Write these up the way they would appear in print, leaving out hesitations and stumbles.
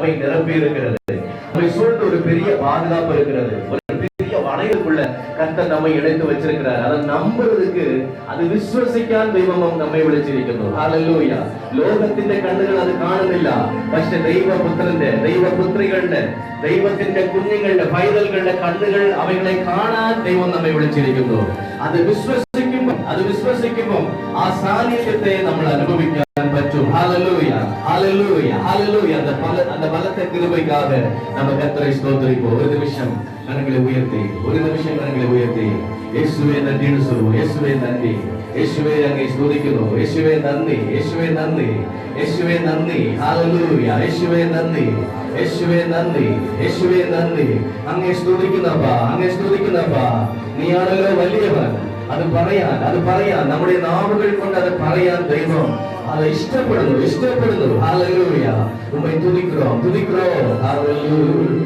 நிரம்பி இருக்கிறது. நம்மை சூழ்ந்து ஒரு பெரிய பாதுகாப்பு இருக்கிறது. ஒரு பெரிய வளைவுக்குள்ள கர்த்தர் நம்மை இணைத்து வச்சிருக்கிறார். அதை நம்புறதுக்கு, அது விசுவசிக்கான் தெய்வம் നമ്മെ വിളിച്ചിരിക്കുന്നു. ഹല്ലേലൂയ. ലോകത്തിന്റെ കണ്ണുകൾ അത് കാണുന്നില്ല. പക്ഷേ ദൈവപുത്രന്റെ, ദൈവപുത്രികളുടെ, ദൈവത്തിന്റെ കുഞ്ഞുങ്ങളുടെ, പൈതലുകളുടെ കണ്ണുകൾ അവകളെ കാണാൻ ദൈവം നമ്മെ വിളിച്ചിരിക്കുന്നു. അത് വിശ്വസിക്കുമ്പോൾ ആ സാന്നിധ്യത്തെ നമ്മൾ അനുഭവിക്കാൻ பற்றும். ஹalleluya, ஹalleluya, ஹalleluya. அந்த பலத்தை கிருபைக்காக நம்ம கர்த்தரை ஸ்தோத்திரிப்போம். ஒரு நிமிஷம் கரங்களை உயர்த்தி, இயேசுவே நன்றின்னு சொல்லுவோம். இயேசுவே நன்றி, இயேசுவே அங்கே ஸ்தோத்திரிக்கிறோம். இயேசுவே நன்றி, இயேசுவே நன்றி, இயேசுவே நன்றி. ஹalleluya, இயேசுவே நன்றி, இயேசுவே நன்றி, இயேசுவே நன்றி. அங்கே ஸ்தோத்திரிக்கிறப்பா, நீயாണല്ലോ വലിയവൻ. അത് പറയാൻ നമ്മുടെ നാവുകൾ കൊണ്ട് അത് പറയാൻ ദൈവം അത് ഇഷ്ടപ്പെടുന്നു. ഹല്ലേലൂയ. ഉമ്മ തുതിக்கிறோம். Hallelujah.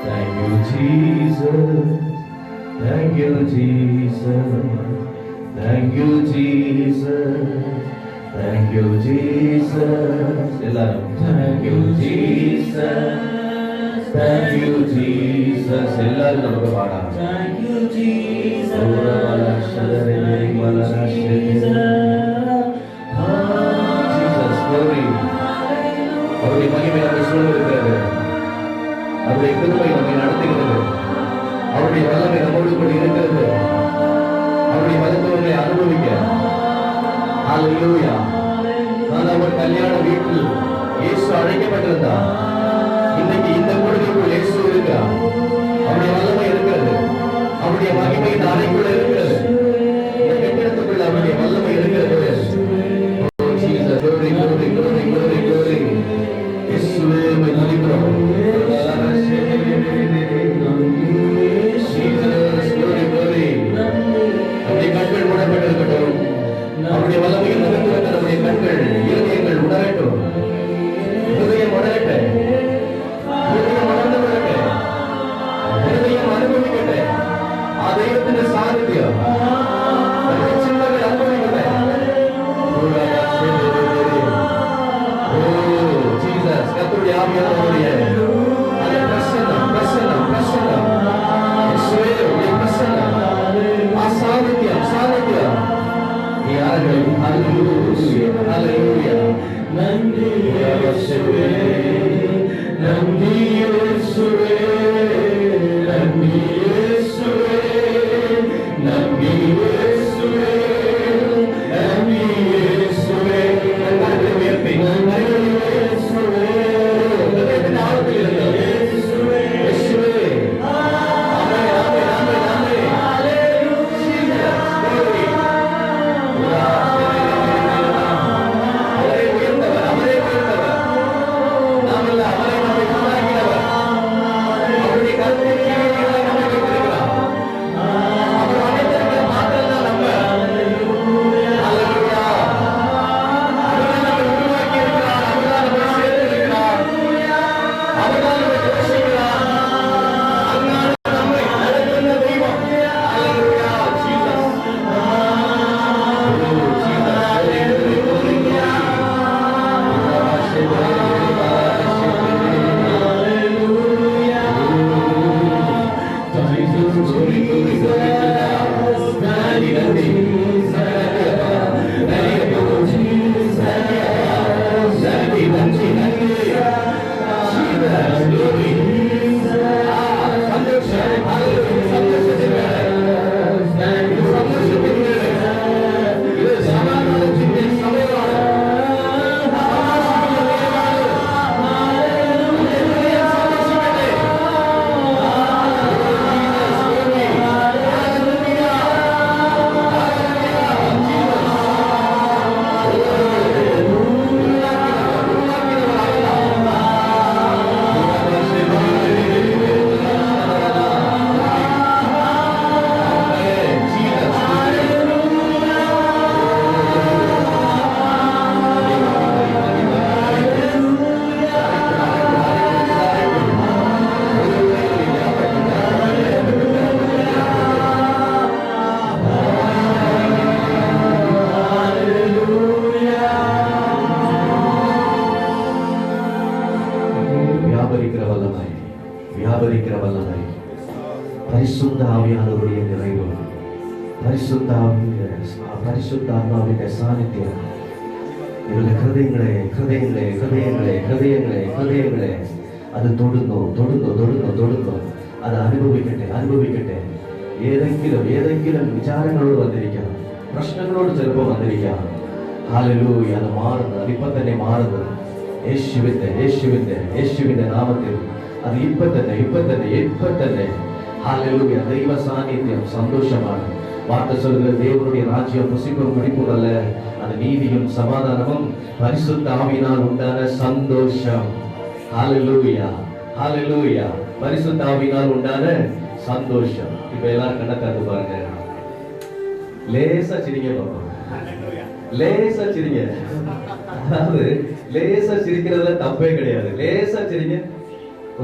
Thank you Jesus, thank you Jesus, thank you Jesus, thank you Jesus. எல்லாரும் thank you Jesus, thank you Jesus. எல்லாரும் நமக்கு பாடலாம். Thank you Jesus, அவருடைய மகிமை நம்மை சூழ்ந்திருக்கிறது. அவருடைய கிருபை நம்மை நடத்துகிறது. அவருடைய வல்லமை நம்மோடு கூட இருக்கிறது. அவருடைய மருத்துவங்களை அனுபவிக்க. ஹல்லேலூயா. நான் ஒரு கல்யாண வீட்டில் இயேசு அழைக்கப்பட்டிருந்தார். இன்னைக்கு இந்த கூடலுக்குள் இயேசு இருக்கிறார். அவருடைய வல்லமை இருக்கிறது. அவருடைய மகிமை இந்த அறைக்குள்ள இருக்கிறது. இந்த கட்டிடத்துக்குள்ள அவருடைய வல்லமை இருக்கிறது. அவருடைய வல்லமையில் நம்முடைய கண்கள், இருதயங்கள் உணரட்டும். இருதயம் உணரட்ட, இருதயம் உணர்ந்து விடட்ட, இருதயம் அனுபவிக்கட்ட. ആ ദൈവത്തിന്റെ സാന്നിധ്യം ചിന്തകൾ അനുഭവിക്കട്ടെ. ജീസസ് കർത്തരുടെ ആവിയാനവരുடைய அந்த பிரசன்னம் യേശുവേ பிரசன்னம் ആ സാന്നിധ്യം யார்கள். ஹல்லேலூய. நன்றி இயேசுவே, நன்றி இயேசுவே, நன்றி இயேசுவே, நன்றி இயேசுவே, நன்றி இயேசுவே. நன்றி இயேசுவே, நன்றி இயேசுவே. வியாபரிக்கிற வல்லமை, வியாபரிக்கிற வல்லமை, பரிசுத்த ஆவியானவருடைய நிறைவு, பரிசுத்த ஆவியுடைய சாநித்தியம் இவருடைய ஹிருதயங்களே ஹிருதயங்களே ஹிருதயங்களே ஹிருதயங்களே ஹிருதயங்களே അത് തൊടുന്നു തൊടുന്നു തൊടുന്നു തൊടുന്നു. അത് അനുഭവിക്കട്ടെ അനുഭവിക്കട്ടെ. ഏതെങ്കിലും വിചാരങ്ങളോട് വന്നിരിക്കാം, പ്രശ്നങ്ങളോട് ചിലപ്പോൾ വന്നിരിക്കാം. ഹല്ലേലൂയ, അത് മാറുന്നത്, അതിപ്പോ തന്നെ മാറുന്നത് യേശുവിന്റെ നാമത്തിൽ. അത് ഇപ്പൊ തന്നെ ഹല്ലേലൂയ. ദൈവ സാന്നിധ്യം സന്തോഷമാണ്. வார்த்தை சொல்லுகிற தேவனுடைய ராஜ்யம் புசிப்பும் குடிப்பும் அல்ல, அது நீதியும் சமாதானமும் பரிசுத்த ஆவியினால் உண்டான சந்தோஷம். ஹல்லேலூயா ஹல்லேலூயா. பரிசுத்த ஆவியினால் உண்டான சந்தோஷம். இப்ப எல்லாரும் கண்ணை திறந்து பாருங்க. லேசா சிரிங்க பாப்போம், லேசா சிரிங்க. அதாவது லேசா சிரிக்கிறதுல தப்பே கிடையாது. லேசா சிரிங்க. ஓ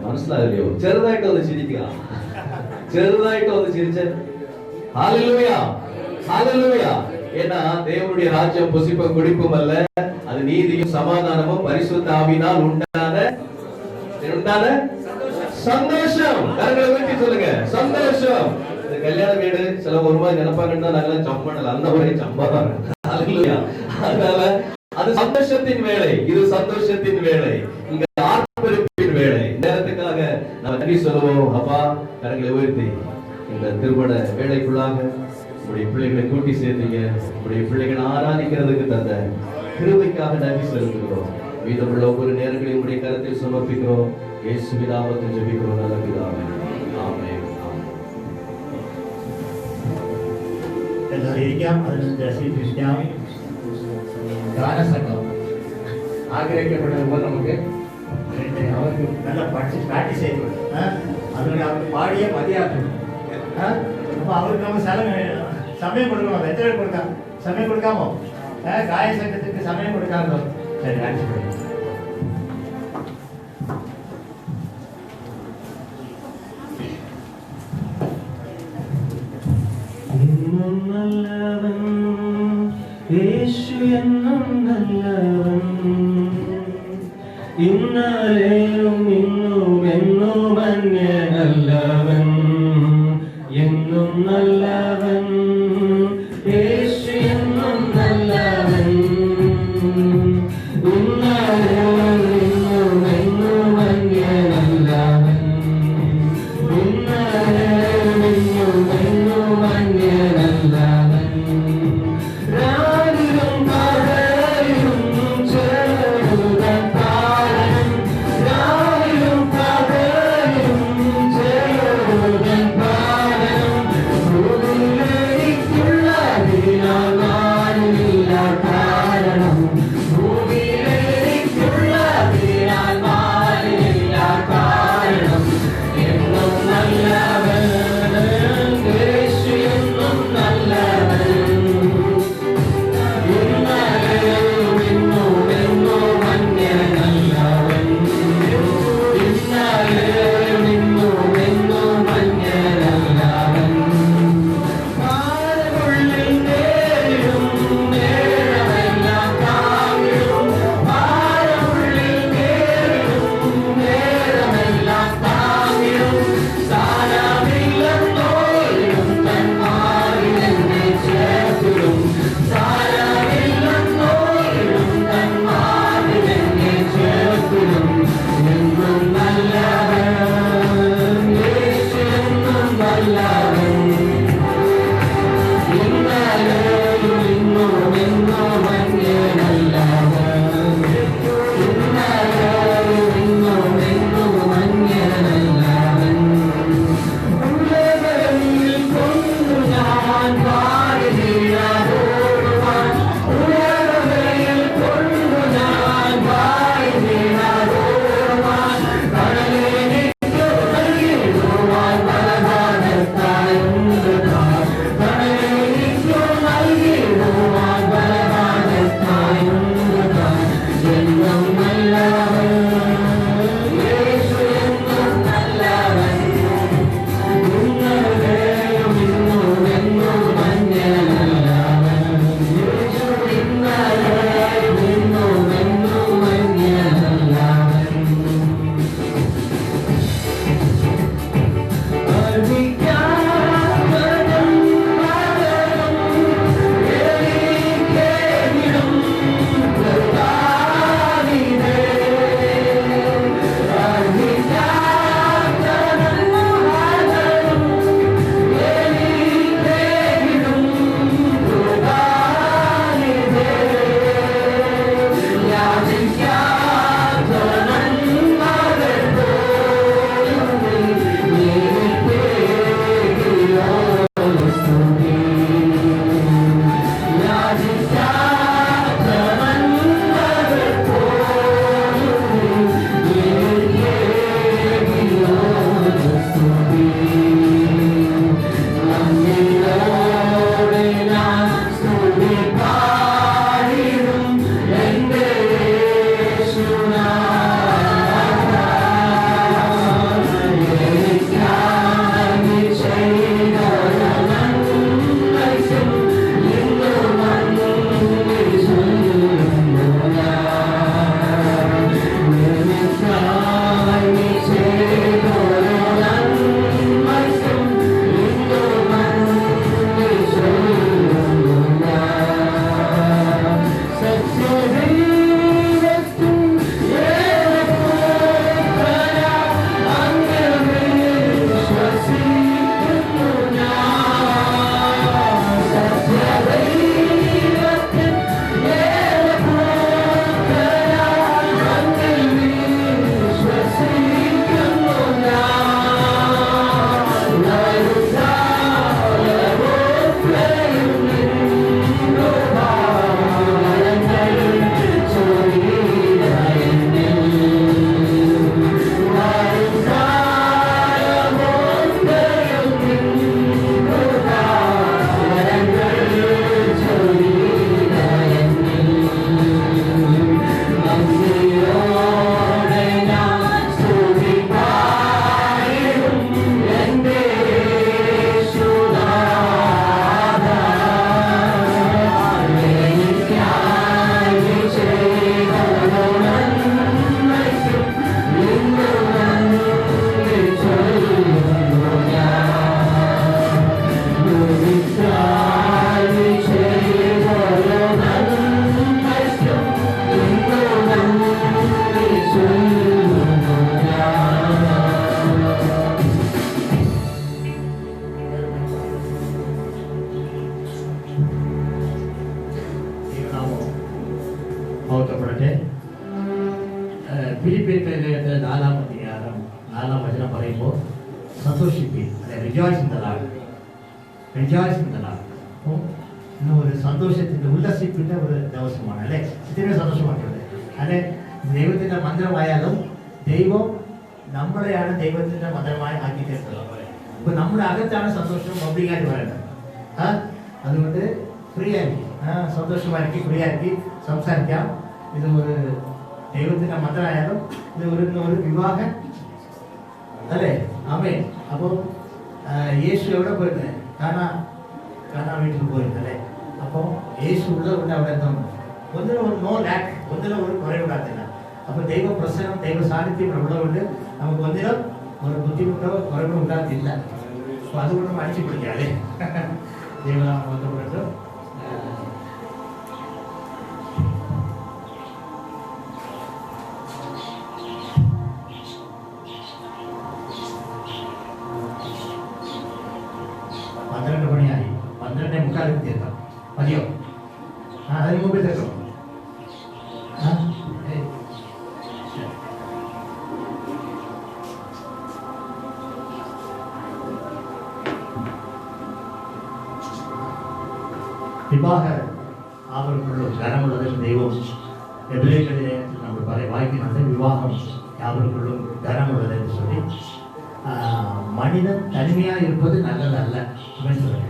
മനസ്സിലാവില്ലയോ? ചെറുതായിട്ട് ഒന്ന് ചിരിക്കുക, ചെറുതായിട്ട് ഒന്ന് ചിരിച്ച. ஹல்லேலூயா ஹல்லேலூயா. ஏன்னா தேவனுடைய ராஜ்யம் புசிப்பும் குடிப்பும் அல்ல, அது நீதியும் சமாதானமும் பரிசுத்த ஆவியினால் உண்டான சந்தோஷம். கரங்களை உயர்த்தி சொல்லுங்க, சந்தோஷம். இந்த கல்யாண வீடு சில ஒரு மாதிரி நினைப்பாங்கன்னா நாங்களாம் சம்பளம் அந்த ஒரே சம்பளம். ஹல்லேலூயா. அதனால அது சந்தோஷத்தின் வேலை, இது சந்தோஷத்தின் வேலை, இங்க ஆர்ப்பரிப்பின் வேலை. நேரத்துக்காக நம்ம நன்றி சொல்லுவோம். அப்பா, கரங்களை உயர்த்தி இந்த திருமண வேலைக்குள்ளாக உடைய பிள்ளைகளை கூட்டி சேர்த்தீங்க. உடைய பிள்ளைகளை ஆராதிக்கிறதுக்கு தந்த கிருபைக்காக நன்றி செலுத்துகிறோம். மீதமுள்ள ஒவ்வொரு நேரங்களையும் உடைய கருத்தில் சமர்ப்பிக்கிறோம். இயேசுவின் நாமத்தில் ஜெபிக்கிறோம் நல்ல பிதாவே, ஆமென். ഗാനസംഘം ആഗ്രഹിക്കപ്പെടുമ്പോൾ നമുക്ക് അവർക്ക് നല്ല പ്രാക്ടീസ് ചെയ്തു അതുകൊണ്ട് അവർക്ക് പാടിയേ മതിയാക്കണം. അപ്പോൾ അവർക്ക് നമ്മൾ സമയം കൊടുക്കണോ? എത്ര കൊടുക്കാം? സമയം കൊടുക്കാമോ? ഗായക സംഘത്തിற்கு സമയം കൊടുക്കാമോ? ശരി, ആവശ്യപ്പെടും. நல்லவன் യേശു എന്നും നല്ലവൻ, ഇന്നലെയും ഇന്നും എന്നും അന്യനല്ലവൻ, എന്നും നല്ലവൻ യേശു എന്നും നല്ലവൻ, ഇന്നലെയും ഇന്നും എന്നും അന്യനല്ലവൻ, ഇന്നലെയും ഇന്നും എന്നും അന്യനല്ലവൻ. സങ്കീർത്തനത്തിൽ 4-ാം അധ്യായം 4-ാം വചനം പറയുമ്പോൾ സന്തോഷിപ്പീൻ, അല്ലെ, rejoice in the Lord, rejoice in the Lord. അപ്പോൾ ഇന്ന് ഒരു സന്തോഷത്തിന്റെ ഉല്ലസിപ്പിന്റെ ഒരു ദിവസമാണ്, അല്ലെ, ഇത്തിരി സന്തോഷമായിട്ടുണ്ട്, അല്ലെ. ദൈവത്തിന്റെ മന്ത്രമായാലും ദൈവം നമ്മളെയാണ് ദൈവത്തിന്റെ മന്ത്രമായി ആക്കി തീർത്തത്. അപ്പൊ നമ്മുടെ അകത്താണ് സന്തോഷം പബ്ലിക്കായിട്ട് വരേണ്ടത്. അതുകൊണ്ട് ഫ്രീ ആക്കി സന്തോഷമാക്കി ഫ്രീ ആക്കി സംസാരിക്കാം. ഇത് ഒരു ദൈവത്തിന്റെ മന്ത്രമായാലും ഇത് ഒരു വിവാഹം, അല്ലേ, ആമേൻ. അപ്പോൾ യേശു എവിടെ പോയിരുന്നത്? കാനാ വീട്ടിൽ പോയിരുന്നു, അല്ലേ. അപ്പോൾ യേശു ഉള്ളതുകൊണ്ട് അവിടെ എന്താണ് ഒന്നിനും ഒരു നോ ലാക്ക്, ഒന്നിനും ഒരു കുറവുണ്ടാകത്തില്ല. അപ്പോൾ ദൈവ പ്രസനം ദൈവ സാന്നിധ്യം ഉള്ളതുകൊണ്ട് നമുക്ക് ഒന്നിനും ഒരു ബുദ്ധിമുട്ടോ കുറവോ ഉണ്ടാകത്തില്ല. അപ്പോൾ അതുകൊണ്ട് അടിച്ചു പിടിക്കാം, അല്ലേ. ദൈവനാമം ബന്ധപ്പെട്ടു. മണിയായി 12:45 തീർക്കാം, മതിയോ? അതിന് മുമ്പിൽ തീർക്കണം. വിവാഹ ആവർക്കുള്ള ധനമുള്ളതിന് ദൈവം എബ്രേയരുടെ നമ്മൾ വായിക്കുന്നുണ്ട്. വിവാഹം யாவருக்குள்ளும் கனம் உள்ளது என்று சொல்லி மனிதன் தனிமையாக இருப்பது நல்லதல்ல அப்படின்னு சொல்லுங்க.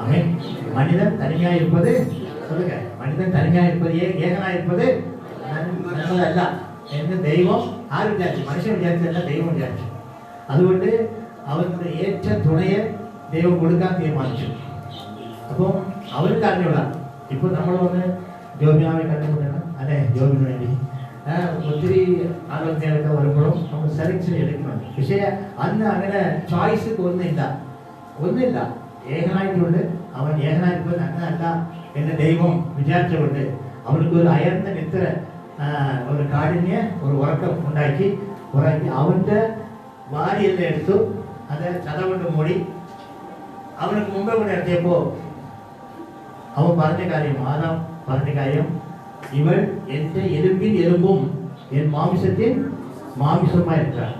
ஆமென். மனிதன் தனிமையாக இருப்பது, சொல்லுங்க, மனிதன் தனிமையாக இருப்பது ஏகனாக இருப்பது நல்லதல்ல என்று தெய்வம் ஆறு விசாரிச்சு, மனுஷன் விசாரிச்சதல்ல, தெய்வம் விசாரிச்சு. അതുകൊണ്ട് അവർക്ക് ഏറ്റ തുണയെ ദൈവം കൊടുക്കാൻ തീരുമാനിച്ചു. അപ്പോൾ അവർക്ക് അറിഞ്ഞൂടാ. ഇപ്പോൾ നമ്മൾ വന്ന് ജോബിനാമെ കണ്ടുമുട്ടണം, അല്ലെ, ജോബിന് വേണ്ടി ഒത്തിരി ആലോചനകളൊക്കെ വരുമ്പോഴും നമ്മൾ സെലക്ഷൻ എടുക്കുന്നുണ്ട്. പക്ഷേ അന്ന് അങ്ങനെ ചോയ്സ് ഒന്നില്ല. ഏകനായിട്ടുണ്ട്. അവൻ ഏകനായിരിക്കും അങ്ങനല്ല എന്ന് ദൈവം വിചാരിച്ചുകൊണ്ട് അവർക്ക് ഒരു അയർന്ന നിത്ര ഒരു കാഠിന്യ ഒരു ഉറക്കം ഉണ്ടാക്കി അവൻ്റെ ഭാര്യയെല്ലാം എടുത്തു അത് ചതകൊണ്ട് മൂടി അവനക്ക് മുമ്പേ കൂടെ എത്തിയപ്പോൾ അവൻ പറഞ്ഞ കാര്യം, ആദാം പറഞ്ഞ കാര്യം, ഇവൾ എൻ്റെ എലുമ്പിൻ എലുമ്പും എൻ മാംസത്തിൻ മാംസമായിരിക്കാം.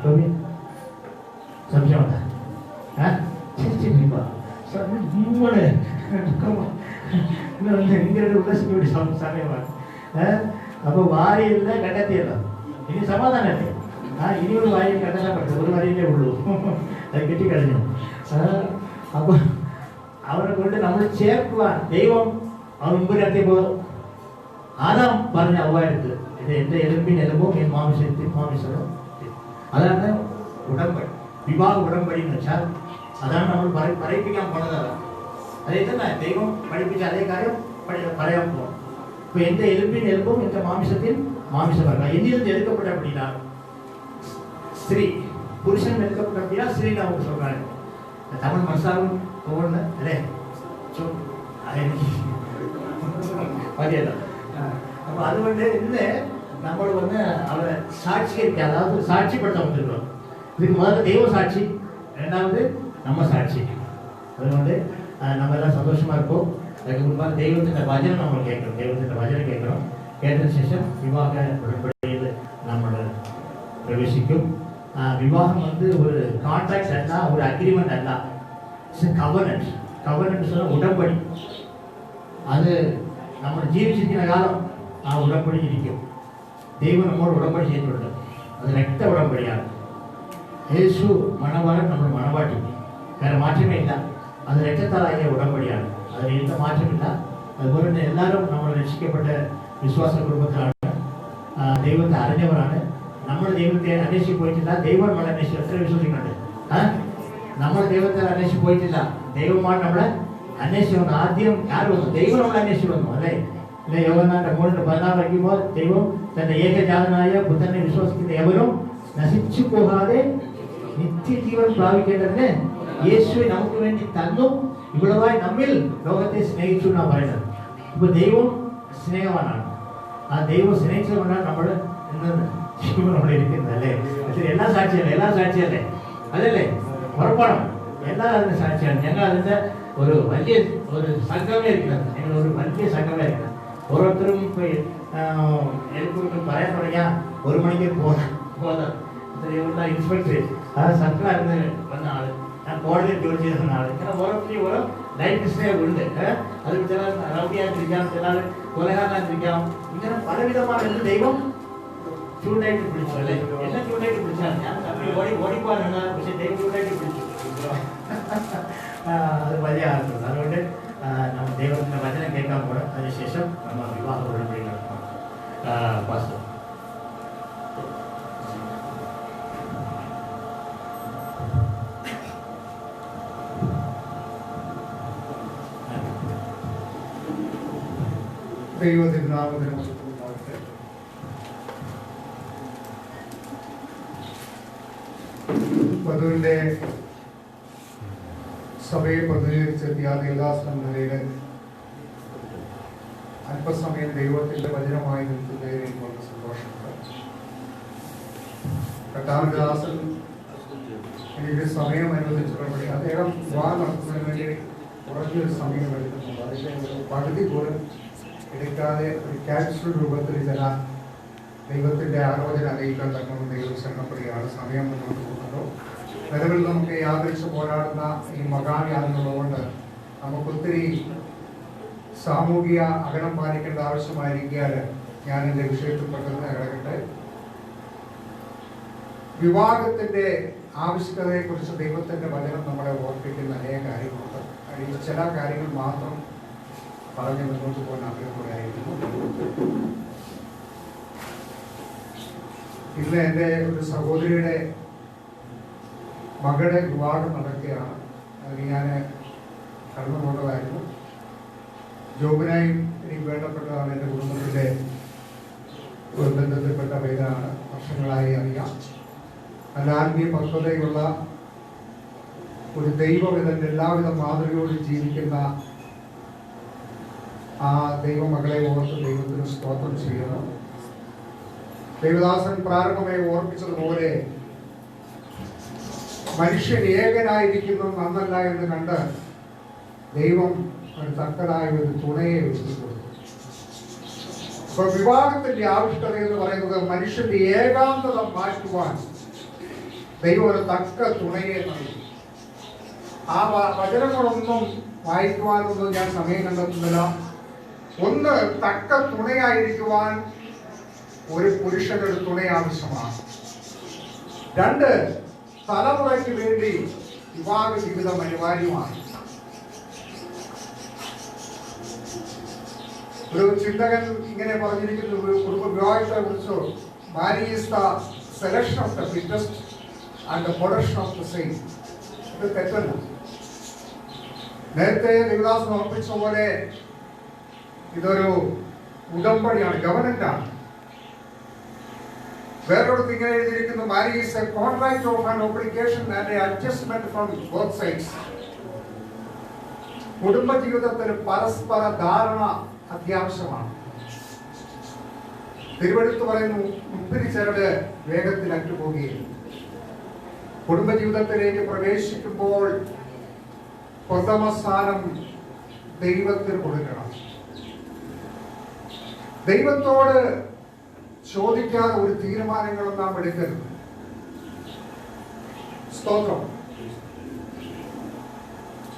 സംശയമുണ്ടാ? ഭയങ്കര ഉല്ലസിക്കൂടി സമയമാണ്. അപ്പൊ ഭാര്യയില്ല, കണ്ടെത്തിയല്ല, ഇനി സമാധാനമല്ലേ. ഇനി ഒരു ഭാര്യ കണ്ടെത്താൻ പറ്റും, ഒരു ഭാര്യയിലേ ഉള്ളൂ, അത് കെട്ടിക്കഴിഞ്ഞു. അപ്പൊ അവരെ കൊണ്ട് നമ്മൾ ചേർക്കുവാൻ ദൈവം അവർ മുമ്പിലെത്തിയപ്പോ ആദാം പറഞ്ഞ അവ്വായെടുത്ത് ഇത് എൻ്റെ എലുമ്പിൻ എലുമ്പും എൻ മാംസത്തിൽ മാംസവും. അതാണ് ഉടമ്പടി, വിവാഹ ഉടമ്പടി എന്ന് വെച്ചാൽ അതാണ് നമ്മൾ പറയിപ്പിക്കാൻ പോണത്. അതേ തന്നെ ദൈവം പഠിപ്പിച്ച അതേ കാര്യം പറയാൻ പോകും. ഇപ്പൊ എൻ്റെ എലുമ്പിൻ എലുമ്പും എൻ്റെ മാംസത്തിൽ മാംസമാക്കാം. എന്നിൽ എടുക്കപ്പെട്ട அப்படின்னா ஸ்திரீ, புருஷன் எடுக்கப்பட்ட அப்படின்னா ஸ்திரீ நமக்கு சொல்றாங்க. தமிழ் மனசாவும் போகணும், അല്ലേ. മതിയല്ല. അപ്പൊ അതുകൊണ്ട് ഇന്ന് നമ്മൾ വന്ന് അവരെ സാക്ഷീകരിക്കുക, അതായത് സാക്ഷ്യപ്പെടുത്താൻ വന്നിട്ടുള്ളൂ. இதுக்கு முதல்ல தெய்வ சாட்சி, ரெண்டாவது நம்ம சாட்சி. അതുകൊണ്ട് നമ്മളെല്ലാം സന്തോഷமா இருப்போம். அதுக்கு முன்பாக தெய்வத்தின் வചനം നമ്മൾ കേൾക്കണം, ദൈവത്തിന്റെ വചനം കേൾക്കണം. കേട്ടതിന് ശേഷം വിവാഹ ഉടമ്പടിയിൽ നമ്മൾ പ്രവേശിക്കും. വിവാഹം ഒരു കോൺട്രാക്ട് അല്ല, ഒരു അഗ്രിമെന്റ് അല്ല, കവനന്റ്. കവനന്റ് சொன்னா ഉടമ്പടി. അത് നമ്മൾ ജീവിച്ചിരിക്കുന്ന കാലം ആ ഉടമ്പടി ഇരിക്കും. ദൈവം നമ്മോട് ഉടമ്പടി ചെയ്തിട്ടുണ്ട്. അത് രക്ത ഉടമ്പടിയാണ്. യേശു മണവാളൻ, നമ്മൾ മണവാട്ടി, വേറെ മാറ്റമേ ഇല്ല. അത് രക്തത്താലായ ഉടമ്പടിയാണ്, അതിൽ എന്ത് മാറ്റമില്ല. അതുപോലെ തന്നെ എല്ലാവരും നമ്മൾ രക്ഷിക്കപ്പെട്ട വിശ്വാസ കുടുംബത്തിലാണ്, ദൈവത്തെ അറിഞ്ഞവരാണ്. നമ്മൾ ദൈവത്തെ അന്വേഷിച്ച് പോയിട്ടില്ല, ദൈവം നമ്മളെ അന്വേഷിച്ചു. എത്ര വിശ്വസിക്കുന്നുണ്ട്? നമ്മൾ ദൈവത്തെ അന്വേഷിച്ച് പോയിട്ടില്ല, ദൈവമാണ് നമ്മളെ അന്വേഷിച്ച് വന്നു. ആദ്യം ആര് വന്നു? ദൈവം നമ്മളെ അന്വേഷിച്ച് വന്നു, അല്ലേ. യോഹന്നാന്റെ 3:16 വയ്ക്കുമ്പോൾ ദൈവം തന്റെ ഏകജാതനായ പുത്രനെ വിശ്വസിക്കുന്ന എവരും നശിച്ചു പോകാതെ നിത്യജീവൻ പ്രാപിക്കേണ്ടതിന് യേശുവെ നമുക്ക് വേണ്ടി തന്നു, ഇവിടവായി നമ്മിൽ ലോകത്തെ സ്നേഹിച്ചു എന്നാണ് പറയുന്നത്. ഇപ്പൊ ദൈവം സ്നേഹവാനാണ്. ആ ദൈവം സ്നേഹിച്ചതുകൊണ്ടാണ് നമ്മൾ ഇന്ന് ജീവനോടെ ഇരിക്കുന്നത്, അല്ലേ. എല്ലാ സാക്ഷിയല്ലേ അതല്ലേ, ഉറപ്പാണ്. എല്ലാ അതിന്റെ സാക്ഷിയാണ്. ഞങ്ങൾ അതിന്റെ ഒരു വലിയ ഒരു സംഘമേ ഇരിക്കുന്നത്. ഞങ്ങൾ ഒരു വലിയ സംഘമേ ഇരിക്കുന്നത്. ഓരോരുത്തരും എനിക്കൊന്നും പറയാൻ തുടങ്ങിയാൽ 1 മണിക്ക് പോകുന്നത് ഇൻസ്പെക്ടർ അത് സർക്കാരിന് വന്ന ആള്, ഞാൻ കോടതിയിൽ ജോലി ചെയ്യുന്ന ആള്, ഇങ്ങനെ ഓരോ ലൈഫ് മിസ്റ്റേക്ക് ഉണ്ട്. അത് ചില റൗഡിയായിട്ടിരിക്കാം, ചില കൊലകാരനായിട്ടിരിക്കാം, ഇങ്ങനെ പലവിധമാണ്. എന്ത് ദൈവം ചൂണ്ടായിട്ട് പിടിച്ചു അല്ലേ? എന്നെ ചൂണ്ടായിട്ട് പിടിച്ചാണ്. ഞാൻ ഓടിപ്പോകാനാണ്, പക്ഷെ ദൈവം ചൂണ്ടായിട്ട് പിടിച്ചു. അത് വലിയ ആർക്കുണ്ട്. അതുകൊണ്ട് നമ്മൾ ദൈവത്തിന്റെ വചനം കേൾക്കാൻ പോകണം. അതിനുശേഷം നമ്മൾ വിവാഹ ഉടമ്പടി നടത്തണം. പാസ്റ്റർ ദൈവത്തിനാമത്തിന് വധുവിന്റെ സഭയെ പ്രതിനിധീകരിച്ചെത്തിയ ദേവദാസൻ നിലയിൽ അല്പസമയം ദൈവത്തിന്റെ വചനമായി നിൽക്കുന്നതിൽ എനിക്ക് വളരെ സന്തോഷമുണ്ട്. കർത്താവിദാസൻ എനിക്ക് സമയം അനുവദിച്ചിട്ടുണ്ടെങ്കിൽ അദ്ദേഹം വിവാഹം നടത്തുന്നതിന് വേണ്ടി കുറഞ്ഞൊരു സമയം എടുക്കുന്നുണ്ട്. അതിൻ്റെ ഒരു പകുതി പോലും എടുക്കാതെ ഒരു ക്യാപ്സ്യൂൾ രൂപത്തിൽ ചില ദൈവത്തിന്റെ ആലോചന അറിയിക്കാൻ തക്കണം ദൈവം ശരണപ്പെടുകയാണ്. സമയം മുന്നോട്ട് പോകുന്നുണ്ടോ? നിലവിൽ നമുക്ക് യാദൃശ്യം പോരാടുന്ന ഈ മഹാന്യാദങ്ങളുകൊണ്ട് നമുക്കൊത്തിരി സാമൂഹിക അകലം പാലിക്കേണ്ട ആവശ്യമായിരിക്കാൻ ഞാൻ എൻ്റെ വിഷയത്തിൽ പെട്ടെന്ന് കിടക്കട്ടെ. വിവാഹത്തിന്റെ ആവശ്യകതയെ കുറിച്ച് ദൈവത്തിന്റെ വചനം നമ്മളെ ഓർപ്പിക്കുന്ന അനേക കാര്യങ്ങളുണ്ട്. അതിൽ ചില കാര്യങ്ങൾ മാത്രം പറഞ്ഞ് മുന്നോട്ട് പോകാൻ ആഗ്രഹമുണ്ടായിരുന്നു. ഇന്ന് എൻ്റെ ഒരു സഹോദരിയുടെ മകളുടെ വിവാഹം നടക്കുകയാണ്. അതിന് ഞാൻ കടന്നു പോകേണ്ടതായിരുന്നു. ജോബിനായും എനിക്ക് വേണ്ടപ്പെട്ടതാണ്. എൻ്റെ കുടുംബത്തിൻ്റെ ഒരു ബന്ധത്തിൽപ്പെട്ട പേരാണ്. വർഷങ്ങളായി അറിയാം. നല്ല ആത്മീയ പക്വതയുള്ള ഒരു ദൈവവിധന്റെ എല്ലാവിധ മാതൃകയോടും ജീവിക്കുന്ന ആ ദൈവമകളെ ഓർത്ത് ദൈവത്തിന് സ്തോത്രം ചെയ്യുന്നു. ദൈവദാസൻ പ്രാരംഭമായി ഓർപ്പിച്ചതുപോലെ മനുഷ്യൻ ഏകനായിരിക്കുന്നു നന്നല്ല എന്ന് കണ്ട് ദൈവം ഒരു തക്കതായ ഒരു തുണയെ ഒരുക്കി കൊടുത്തു. അപ്പൊ വിവാഹത്തിന്റെ ആവശ്യകത എന്ന് പറയുന്നത് മനുഷ്യന്റെ ഏകാന്തത മാറ്റുവാൻ ദൈവം ഒരു തക്ക തുണയെ നൽകി. ആ വചനങ്ങളൊന്നും വായിക്കുവാനൊന്നും ഞാൻ സമയം കണ്ടെത്തുന്നില്ല. ഒന്ന്, തക്ക തുണയായിരിക്കുവാൻ ഒരു പുരുഷനൊരു തുണ ആവശ്യമാണ്. രണ്ട്, തലമുറയ്ക്ക് വേണ്ടി വിവാഹ ജീവിതം അനിവാര്യമാണ്. ഒരു ചിന്തകൻ ഇങ്ങനെ പറഞ്ഞിരിക്കുന്നു കുടുംബ വിവാഹത്തെ കുറിച്ച്, marriage is the selection of the fittest and the production of the same. ഇത് തെറ്റല്ല. നേരത്തെ ദേവദാസൻ ഓർപ്പിച്ച പോലെ ഇതൊരു ഉടമ്പടിയാണ്, ഗവൺമെന്റാണ്. വേറൊരിടത്ത് ഇങ്ങനെ എഴുതിയിരിക്കുന്നു, marriage is A contract of an obligation and A adjustment from both sides. കുടുംബ ജീവിതത്തിൽ പരസ്പര ധാരണ അത്യാവശ്യമാണ്. തിരുവെടുത്ത് പറയുന്നു, ഉപ്പിരി ചരട് വേഗത്തിൽ അറ്റുപോകുകയും. കുടുംബജീവിതത്തിലേക്ക് പ്രവേശിക്കുമ്പോൾ പ്രഥമ സ്ഥാനം ദൈവത്തിന് കൊടുക്കണം. ദൈവത്തോട് ചോദിക്കാതെ ഒരു തീരുമാനങ്ങളും നാം എടുക്കരുത്. സ്തോത്രം.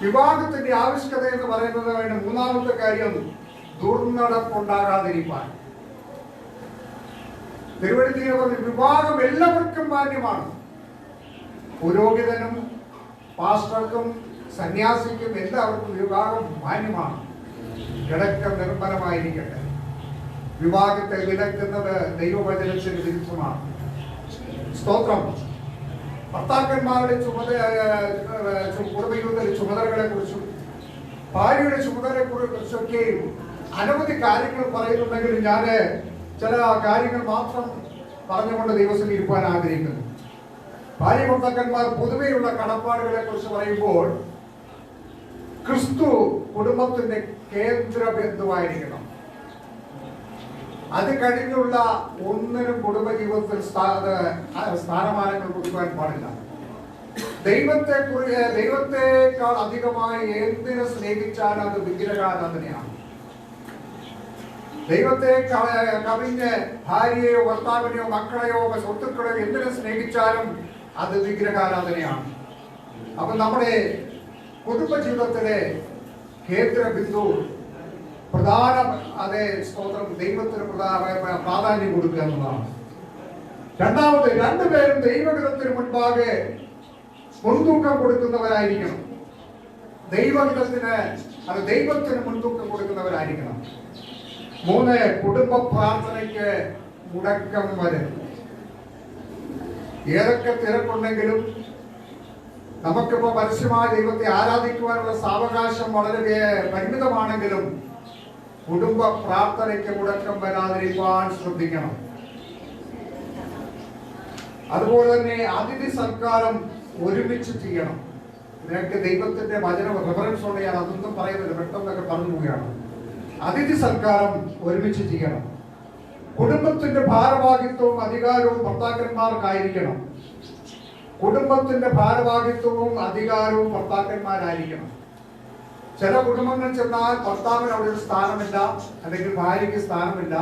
വിവാഹത്തിന്റെ ആവശ്യകത എന്ന് പറയുന്നത് അതിന്റെ മൂന്നാമത്തെ കാര്യം ദുർനടപ്പുണ്ടാകാതിരിക്കാൻ. തിരുവഴുത്തിനെ പറഞ്ഞ വിവാഹം എല്ലാവർക്കും മാന്യമാണ്. പുരോഹിതനും പാസ്റ്റർക്കും സന്യാസിക്കും എല്ലാവർക്കും വിവാഹം മാന്യമാണ്. കിടക്കം നിർമ്മലമായിരിക്കട്ടെ. വിവാഹത്തെ വിലക്കുന്നത് ദൈവവചനത്തിന് വിരുദ്ധമാണ്. സ്തോത്രം. ഭർത്താക്കന്മാരുടെ കുടുംബജീവിതത്തിലെ ചുമതലകളെ കുറിച്ചും ഭാര്യയുടെ ചുമതലയെ കുറിച്ചൊക്കെയും അനവധി കാര്യങ്ങൾ പറയുന്നുണ്ടെങ്കിലും ഞാൻ ചില കാര്യങ്ങൾ മാത്രം പറഞ്ഞുകൊണ്ട് ദിവസം ഇരുപ്പാൻ ആഗ്രഹിക്കുന്നു. ഭാര്യ ഭർത്താക്കന്മാർ പൊതുവെയുള്ള കടപ്പാടുകളെ കുറിച്ച് പറയുമ്പോൾ ക്രിസ്തു കുടുംബത്തിന്റെ കേന്ദ്ര ബിന്ദുവായിരിക്കണം. അത് കഴിഞ്ഞുള്ള ഒന്നിനും കുടുംബജീവിതത്തിൽ സ്ഥാനമാനങ്ങൾ കൊടുക്കാൻ പാടില്ല. ദൈവത്തെക്കാൾ അധികമായി എന്തിനെ സ്നേഹിച്ചാൽ അത് വിഗ്രഹാരാധനയാണ്. ദൈവത്തെ കവിഞ്ഞ് ഭാര്യയോ ഭർത്താവിനെയോ മക്കളെയോ സ്വത്തുക്കളെയോ എന്തിനു സ്നേഹിച്ചാലും അത് വിഗ്രഹാരാധനയാണ്. അപ്പൊ നമ്മുടെ കുടുംബജീവിതത്തിലെ കേന്ദ്ര ബിന്ദു പ്രധാന അതേ സ്തോത്രം ദൈവത്തിന് പ്രാധാന്യം കൊടുക്കുക എന്നതാണ്. രണ്ടാമത്, രണ്ടുപേരും ദൈവഹിതത്തിന് മുൻപാകെ മുൻതൂക്കം കൊടുക്കുന്നവരായിരിക്കണം. ദൈവത്തിന് മുൻതൂക്കം കൊടുക്കുന്നവരായിരിക്കണം. 3, കുടുംബ പ്രാർത്ഥനയ്ക്ക് മുടക്കം വരും. ഏതൊക്കെ തിരക്കുണ്ടെങ്കിലും നമുക്കിപ്പോ പരസ്യമായ ദൈവത്തെ ആരാധിക്കുവാനുള്ള സാവകാശം വളരെ പരിമിതമാണെങ്കിലും കുടുംബ പ്രാർത്ഥനയ്ക്ക് മുടക്കം വരാതിരിക്കാൻ ശ്രദ്ധിക്കണം. അതുപോലെ തന്നെ അതിഥി സൽക്കാരം ഒരുമിച്ച് ചെയ്യണം. ഇതിനൊക്കെ ദൈവത്തിന്റെ വചന റെഫറൻസ് കൊണ്ട് ഞാൻ അതൊന്നും പറയുന്നില്ല, പെട്ടെന്നൊക്കെ പറഞ്ഞു പോവുകയാണ്. അതിഥി സൽക്കാരം ഒരുമിച്ച് ചെയ്യണം. കുടുംബത്തിന്റെ ഭാരവാഹിത്വവും അധികാരവും ഭർത്താക്കന്മാർക്കായിരിക്കണം. കുടുംബത്തിന്റെ ഭാരവാഹിത്വവും അധികാരവും ഭർത്താക്കന്മാരായിരിക്കണം. ചില കുടുംബങ്ങൾ ചെന്നാൽ ഭർത്താവിന് അവിടെ ഒരു സ്ഥാനമില്ല, അല്ലെങ്കിൽ ഭാര്യയ്ക്ക് സ്ഥാനമില്ല,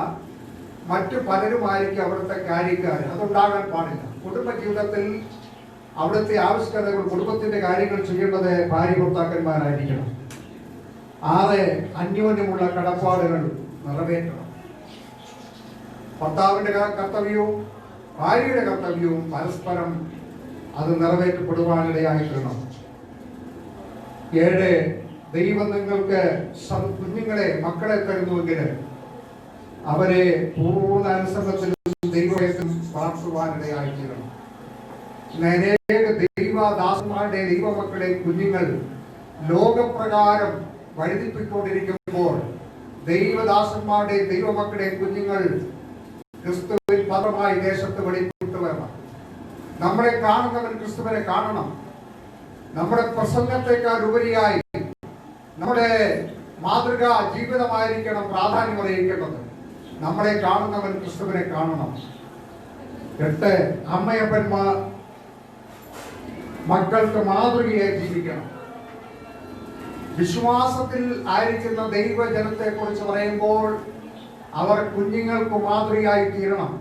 മറ്റു പലരുമായിരിക്കും അവിടുത്തെ കാര്യക്കാർ. അതുണ്ടാകാൻ പാടില്ല. കുടുംബ ജീവിതത്തിൽ അവിടുത്തെ ആവിഷ്കരണങ്ങൾ, കുടുംബത്തിന്റെ കാര്യങ്ങൾ ചെയ്യേണ്ടത് ഭാര്യ ഭർത്താക്കന്മാരായിരിക്കണം. 6, അന്യോന്യമുള്ള കടപ്പാടുകൾ നിറവേറ്റണം. ഭർത്താവിന്റെ കർത്തവ്യവും ഭാര്യയുടെ കർത്തവ്യവും പരസ്പരം അത് നിറവേറ്റപ്പെടുവാനിടയായിത്തീരണം. 7, ദൈവം നിങ്ങൾക്ക് മക്കളെ തരുന്നുവെങ്കിൽ അവരെ പൂർണ്ണ അനുസരണത്തിലും ദൈവത്തിലും വളർത്തുവാനിടയായിത്തീരണം. അനേക ദൈവദാസന്മാരുടെ ദൈവമക്കളുടെ കുഞ്ഞുങ്ങൾ ലോകപ്രകാരം വഴിതിപ്പിക്കൊണ്ടിരിക്കുമ്പോൾ ദൈവദാസന്മാരുടെ ദൈവമക്കളുടെ കുഞ്ഞുങ്ങൾ ക്രിസ്തുവിൽ പരമായി ദേശത്ത് വെളിപ്പെട്ടു വരണം. നമ്മളെ കാണുന്നവൻ ക്രിസ്തുവിനെ കാണണം. നമ്മുടെ പ്രസംഗത്തെക്കാൾ ഉപരിയായി നമ്മുടെ മാതൃകാ ജീവിതമായിരിക്കണം പ്രാധാന്യം അറിയിക്കേണ്ടത്. നമ്മളെ കാണുന്നവൻ ക്രിസ്തുവിനെ കാണണം. 8, അമ്മയപ്പന്മാർ മക്കൾക്ക് മാതൃകയായി ജീവിക്കണം. വിശ്വാസത്തിൽ ആയിരിക്കുന്ന ദൈവജനത്തെ കുറിച്ച് പറയുമ്പോൾ അവർ കുഞ്ഞുങ്ങൾക്ക് മാതൃകയായി തീരണം.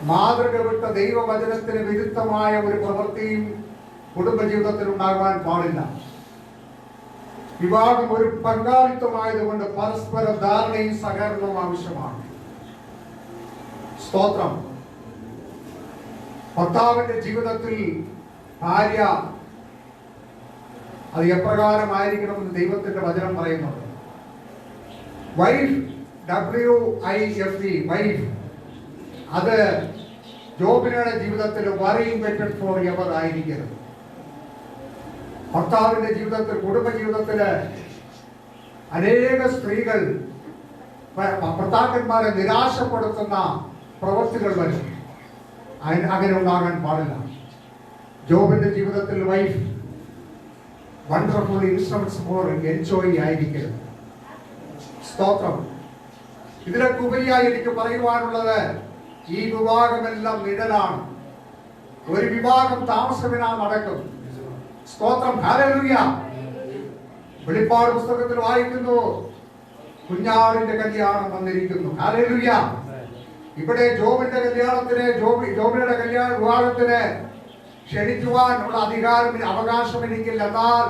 മാതൃക വിട്ട ദൈവവചനത്തിന് വിരുദ്ധമായ ഒരു പ്രവൃത്തിയും കുടുംബജീവിതത്തിൽ ഉണ്ടാകാൻ പാടില്ല. വിവാഹം ഒരു പങ്കാളിത്തമായതുകൊണ്ട് പരസ്പര ധാരണയും സഹകരണവും ആവശ്യമാണ്. സ്തോത്രം. ഭർത്താവിന്റെ ജീവിതത്തിൽ ഭാര്യ അത് എപ്രകാരമായിരിക്കണമെന്ന് ദൈവത്തിന്റെ വചനം പറയുന്നുണ്ട്. വൈഫ്, WIFE, വൈഫ്, അത് ജോബിനയുടെ ജീവിതത്തിൽ വറിയിങ് വെറ്റഡ് ഫോർ എവർ ആയിരിക്കരുത്. ഭർത്താവിന്റെ ജീവിതത്തിൽ, കുടുംബ ജീവിതത്തില് അനേക സ്ത്രീകൾ ഭർത്താക്കന്മാരെ നിരാശപ്പെടുത്തുന്ന പ്രവൃത്തികൾ വരും. അങ്ങനെ ഉണ്ടാകാൻ പാടില്ല. ജോബിന്റെ ജീവിതത്തിൽ wife wonderful instruments for enjoy ആയിരിക്കരുത്. സ്തോത്രം. ഇതിനൊക്കെ ഉപരിയായി എനിക്ക് പറയുവാനുള്ളത്, ഈ വിവാഹമെല്ലാം നിഴലാണ്. ഒരു വിവാഹം താമസമിനാ നടക്കും. സ്തോത്രം. ഹല്ലേലൂയ. വെളിപ്പാട് പുസ്തകത്തിൽ വായിക്കുന്നു, കുഞ്ഞാടിന്റെ കല്യാണം വന്നിരിക്കുന്നു. ഹല്ലേലൂയ. ഇവിടെ ജോബിന്റെ കല്യാണത്തിന്, ജോബിയുടെ വിവാഹത്തിന് ക്ഷണിക്കുവാനുള്ള അവകാശം എനിക്കില്ല. എന്നാൽ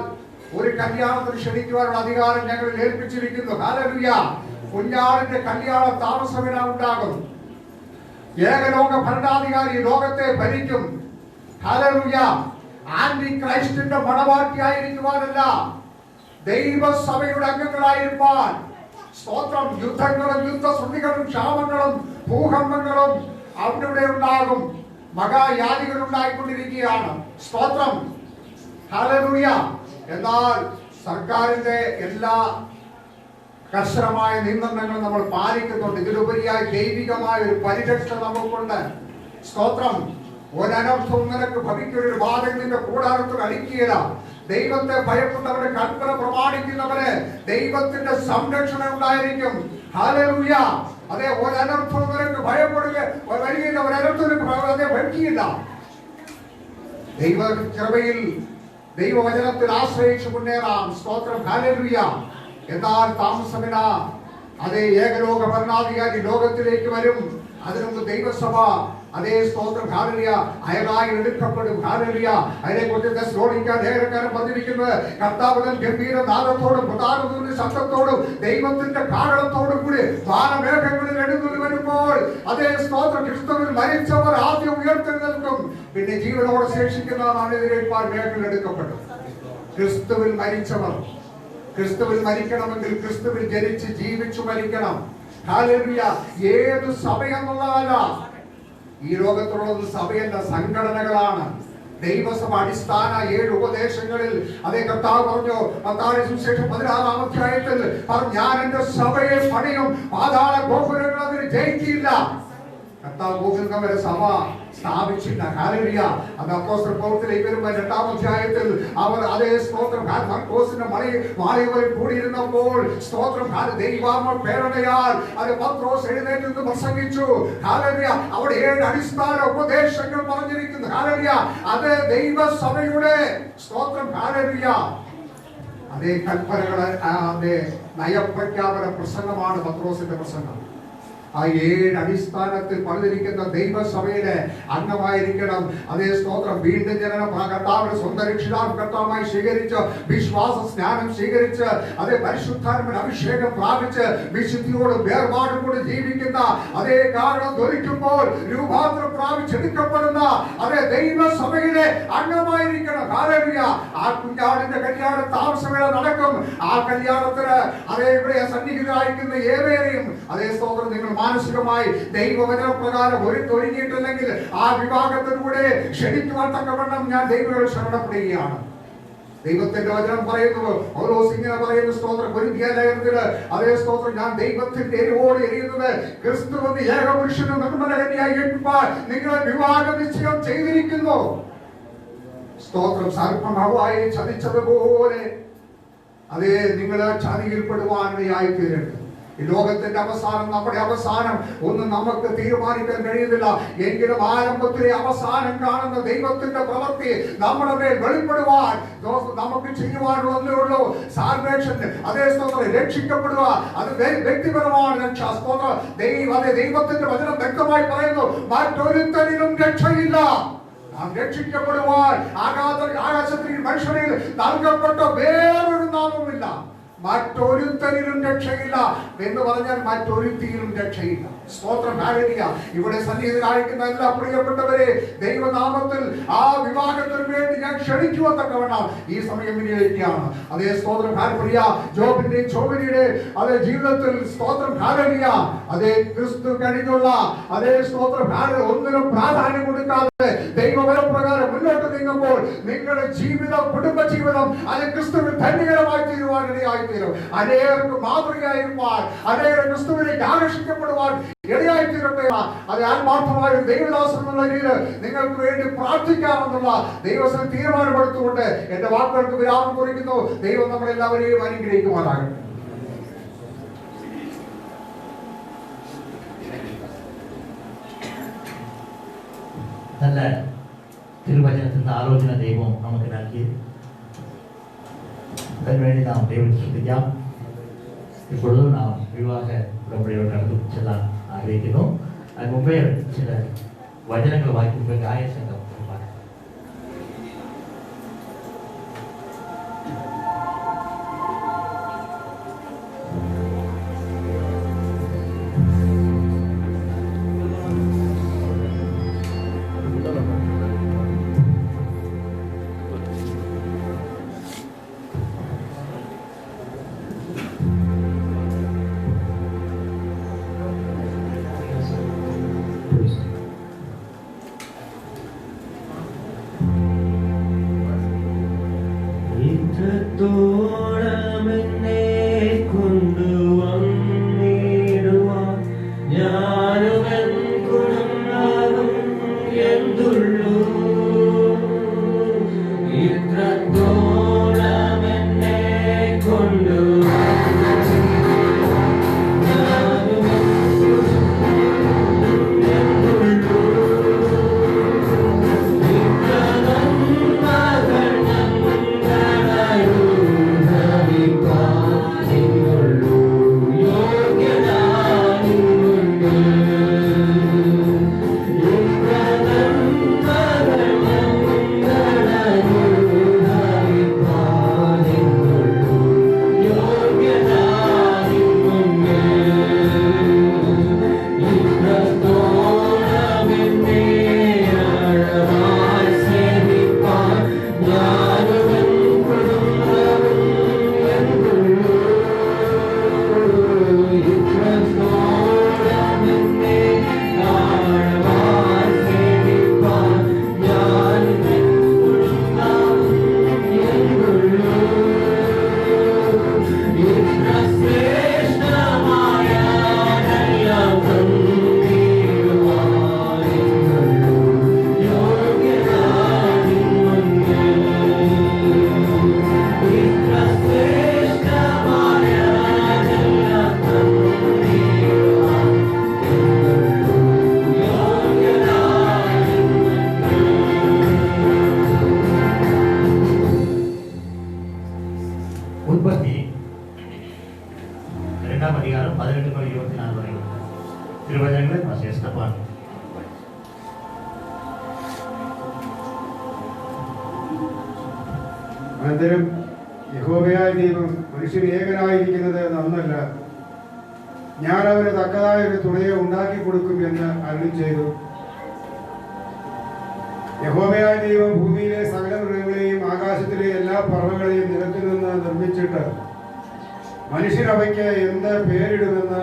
ഒരു കല്യാണത്തിന് ക്ഷണിക്കുവാനുള്ള അധികാരം ഞങ്ങൾ ഏൽപ്പിച്ചിരിക്കുന്നു. ഹല്ലേലൂയ. കുഞ്ഞാടിന്റെ കല്യാണ താമസമിനാ ഉണ്ടാകും. ഏകലോക ഭരണാധികാരി ലോകത്തെ ഭരിക്കും. ഹല്ലേലൂയ. ആന്റി ക്രൈസ്റ്റിന്റെ മണവാട്ടിയായിരിക്കുവാനല്ല, ദൈവസഭയുടെ അംഗങ്ങളായിരിക്കാൻ. സ്തോത്രം. യുദ്ധങ്ങളും യുദ്ധശ്രുതികളും ക്ഷാമങ്ങളും ഭൂകമ്പങ്ങളും അവിടെ ഉണ്ടാകും. മഹായാദികൾ ഉണ്ടായിക്കൊണ്ടിരിക്കുകയാണ്. സ്തോത്രം. ഹല്ലേലൂയ. എന്നാൽ സർക്കാരിന്റെ എല്ലാ കർശനമായ നിയന്ത്രണങ്ങളും നമ്മൾ പാലിക്കുന്നുണ്ട്. ഇതിലുപരിയായി ദൈവികമായ ഒരു പരിരക്ഷ നമുക്കുണ്ട്. സ്തോത്രം. ഒരനർത്ഥവും നിനക്ക് ഭവിക്കൊരു ബാധകം നിന്റെ കൂടാരത്തിൽ അടിക്കുകയില്ല. ദൈവത്തെ ഭയപ്പെട്ടവരെ, കൽപ്പന പ്രമാണിക്കുന്നവരെ ദൈവത്തിന്റെ സംരക്ഷണം ഉണ്ടായിരിക്കും. ഹല്ലേലൂയ. അതെ, ഒരനർത്ഥവും നിനക്ക് ഭയപ്പെടുക വരികയില്ല, ഒരനർത്ഥത്തിന് ഭയക്കില്ല. ദൈവകൃപയിൽ ദൈവവചനത്തിൽ ആശ്രയിച്ച് മുന്നേറാം. സ്തോത്രം. ഹല്ലേലൂയ. എന്നാൽ താമസമിന അതേ ഏകലോക ഭരണാധികാരി ലോകത്തിലേക്ക് വരും. അതിനു മുമ്പ് ദൈവസഭ അതേ സ്തോത്രം ഹല്ലേലൂയ അയറായി എടുക്കപ്പെടും. ഹല്ലേലൂയ അതിനെക്കുറിച്ച് തെസ്സലോനിക്ക ലേഖനക്കാരൻ പറഞ്ഞിരിക്കുന്നത് കർത്താവിന്റെ ഗംഭീര നാദത്തോടും പ്രധാനതയുടെ ശബ്ദത്തോടും ദൈവത്തിന്റെ കാഹളത്തോടും കൂടി വാനമേഘങ്ങളിൽ എഴുന്നള്ളി വരുമ്പോൾ അതേ സ്തോത്രം ക്രിസ്തുവിൽ മരിച്ചവർ ആദ്യം ഉയർത്തെഴുന്നേൽക്കും. പിന്നെ ജീവനോടെ ശേഷിക്കുന്നവരാണ് എതിരേൽപ്പാൻ മേഘങ്ങൾ എടുക്കപ്പെടും. ക്രിസ്തുവിൽ മരിച്ചവർ, ക്രിസ്തുവിൽ മരിക്കണമെങ്കിൽ ക്രിസ്തുവിൽ ജനിച്ച് ജീവിച്ചു മരിക്കണം. ഹല്ലേലൂയ ഏത് സഭയെന്നുള്ളതല്ല, ഈ ലോകത്തുള്ളത് സഭയല്ല, സംഘടനകളാണ്. ദൈവസഭ അടിസ്ഥാന 7 ഉപദേശങ്ങളിൽ അതേ കർത്താവ് പറഞ്ഞു മത്തായി സുവിശേഷം 16-ാം അധ്യായത്തിൽ ഞാൻ എന്റെ സഭയെ പണിയും, പാതാള ഗോപുരങ്ങൾ അതിന് ജയിക്കില്ല. കർത്താവ് ഗോപുരം വരെ സഭ സ്ഥാപിച്ചില്ല. ഹല്ലേലൂയ. അത് അപ്പോസ്തല പ്രവൃത്തിയിലേക്ക് വരുമ്പോൾ 2-ാം അധ്യായത്തിൽ അവർ അതേ സ്തോത്രം മർക്കോസിന്റെ മാളികയിൽ കൂടിയിരുന്നപ്പോൾ സ്തോത്രം ദൈവാത്മ പ്രേരണയാൽ അത് പത്രോസ് എഴുന്നേറ്റ് നിന്ന് പ്രസംഗിച്ചു. ഹല്ലേലൂയ. അവിടെ 7 അടിസ്ഥാന ഉപദേശങ്ങൾ പറഞ്ഞിരിക്കുന്നു. ഹല്ലേലൂയ. അത് ദൈവസഭയുടെ സ്തോത്രം. ഹല്ലേലൂയ. അതേ കൽപ്പനകളെ അതേ നയപ്രഖ്യാപന പ്രസംഗമാണ് പത്രോസിന്റെ പ്രസംഗം. ആ 7 അടിസ്ഥാനത്തിൽ പറഞ്ഞിരിക്കുന്ന ദൈവസഭയുടെ അംഗമായിരിക്കണം. അതേ സ്തോത്രം വീണ്ടും ജനനം കർത്താവിന്റെ സ്വന്തം രക്ഷിതാവ് കർത്താവായി സ്വീകരിച്ച് വിശ്വാസ സ്നാനം സ്വീകരിച്ച് അതേ പരിശുദ്ധാത്മ അഭിഷേകം പ്രാപിച്ച് വിശുദ്ധിയോട് വേർപാടുകൂടി ജീവിക്കുന്ന അതേ കാരണം ധരിക്കുമ്പോൾ രൂപാന്തരം പ്രാപിച്ചെടുക്കപ്പെടുന്ന അതേ ദൈവസഭയിലെ അംഗമായിരിക്കണം. ഹല്ലേലൂയ. ആ കുഞ്ഞാടിന്റെ കല്യാണ താമസവേള നടക്കും. ആ കല്യാണത്തിന് അതേ ഇവിടെ സന്നിഹിതരായിരിക്കുന്ന ഏവരെയും അതേ സ്തോത്രം നിങ്ങൾ മാനസികമായി ദൈവവചനപ്രകാരം ഒരുങ്ങിയിട്ടില്ലെങ്കിൽ ആ വിഭാഗത്തിലൂടെ ക്ഷണിക്കുവാൻ തക്കവണ്ണം ഞാൻ ദൈവങ്ങളെ ശരണപ്പെടുകയാണ്. ദൈവത്തിന്റെ വചനം പറയുന്നു, പൗലോസ് ഇങ്ങനെ പറയുന്നു സ്തോത്രം കൊരിന്ത്യയ ലേഖനത്തില് അതേ സ്തോത്രം ഞാൻ ദൈവത്തിന്റെ എരിവോട് എരിയുന്നത് ക്രിസ്തുവിന്റെ ഏകപുരുഷനും നിർമ്മലകന്യായി ഏൽപ്പിപ്പാൻ നിങ്ങളെ വിവാഹ നിശ്ചയം ചെയ്തിരിക്കുന്നു. സ്തോത്രം സർപ്പം ഹവ്വായെ ചതിച്ചതുപോലെ അതേ നിങ്ങളെ ചതിയിൽപ്പെടുവാനിടയായി തീരരുത്. ഈ ലോകത്തിന്റെ അവസാനം നമ്മുടെ അവസാനം ഒന്നും നമുക്ക് തീരുമാനിക്കാൻ കഴിയുന്നില്ല. എങ്കിലും ആരംഭത്തിലെ അവസാനം കാണുന്ന ദൈവത്തിന്റെ പ്രവൃത്തി നമ്മുടെ മേൽ വെളിപ്പെടുവാൻ നമുക്ക് ചെയ്യുവാനുള്ളതേ ഉള്ളൂ. സാൽവേഷൻ അതേ സ്തോത്രം രക്ഷിക്കപ്പെടുക അത് വ്യക്തിപരമാണ് രക്ഷ. സ്തോത്രം ദൈവത്തിന്റെ വചനം വ്യക്തമായി പറയുന്നു മറ്റൊരുത്തരിലും രക്ഷയില്ല. നാം രക്ഷിക്കപ്പെടുവാൻ ആകാശത്തിൽ മനുഷ്യരിൽ നൽകപ്പെട്ട വേറൊരു നാമമില്ല. മറ്റൊരുത്തരിലും രക്ഷയില്ല എന്ന് പറഞ്ഞാൽ മറ്റൊരുത്തിയിലും രക്ഷയില്ല. സ്തോത്രം. ഹല്ലേലൂയ. ഇവിടെ സന്നിഹിതരായിരിക്കുന്ന എല്ലാ പ്രിയപ്പെട്ടവരെ ദൈവനാമത്തിൽ ആ വിവാഹത്തിന് വേണ്ടി ഞാൻ ക്ഷണിക്കുവാൻ തക്കവണ്ണം ഈ സമയം വിനിയോഗിക്കുകയാണ്. അതേ സ്തോത്രം. ഹല്ലേലൂയ. ജോബിന്റെയും ജോബിനിയുടെ അതേ ജീവിതത്തിൽ സ്തോത്രം. ഹല്ലേലൂയ. അതേ ക്രിസ്തു കഴിഞ്ഞുള്ള അതേ സ്തോത്രം. ഹല്ലേലൂയ. ഒന്നിനും പ്രാധാന്യം കൊടുക്കാതെ ദൈവവചനപ്രകാരം മുന്നോട്ട് നീങ്ങുമ്പോൾ നിങ്ങളുടെ ജീവിതം കുടുംബ ജീവിതം അത് ക്രിസ്തുവിൽ ധന്യകരമായി തീരുവാനിടയായി തീരും. അനേകർക്ക് മാതൃകയായിരുവാൻ അനേകർ ക്രിസ്തുവിലേക്ക് ആകർഷിക്കപ്പെടുവാൻ ഇടയായി തീരട്ടെ. അത് ആത്മാർത്ഥമായ ഒരു ദൈവദാസൻ എന്നുള്ള രീതിയിൽ നിങ്ങൾക്ക് വേണ്ടി പ്രാർത്ഥിക്കാമെന്നുള്ള ദൈവത്തിന് തീരുമാനമെടുത്തുകൊണ്ട് എന്റെ വാക്കുകൾക്ക് വിരാമം കുറിക്കുന്നു. ദൈവം നമ്മളെല്ലാവരെയും അനുഗ്രഹിക്കുവാനാകട്ടെ. നല്ല തിരുവചനത്തിന്റെ ആലോചന ദൈവം നമുക്ക് നൽകി. അതിനുവേണ്ടി നാം ദൈവത്തെ ശ്രദ്ധിക്കാം. ഇപ്പോഴും നാം വിവാഹ ഉടമ്പടിയോട് കടന്നു ചെല്ലാൻ ആഗ്രഹിക്കുന്നു. അതിന് മുമ്പേ ചില വചനങ്ങൾ വായിക്കുമ്പോൾ ഗായസംഘം ഇത്രത്തോളമെന്നെ കൊണ്ടുവന്നിടുവാൻ ഞാനുമെൻ കുടുംബവും എന്തുള്ളൂ. ഇത്രത്തോളമെന്നെ കൊണ്ടുവന്നിടുവാൻ ഞാനുമെൻ കുടുംബവും എന്തുള്ളൂ. ഇത്ര നന്മകൾ ഞങ്ങളായിരുന്നു അനന്തരം യഹോവയായ ദൈവം മനുഷ്യൻ ഏകനായിരിക്കുന്നത് നന്നല്ല, ഞാൻ അവന് തക്കതായ ഒരു തുണയെ ഉണ്ടാക്കി കൊടുക്കും എന്ന് അരുളി ചെയ്തു. യഹോവയായ ദൈവം ഭൂമിയിലെ സകല മൃഗങ്ങളെയും ആകാശത്തിലെ എല്ലാ പറവകളെയും നിലത്തിൽ നിന്ന് നിർമ്മിച്ചിട്ട് മനുഷ്യൻ അവയ്ക്ക് എന്ത് പേരിടുമെന്ന്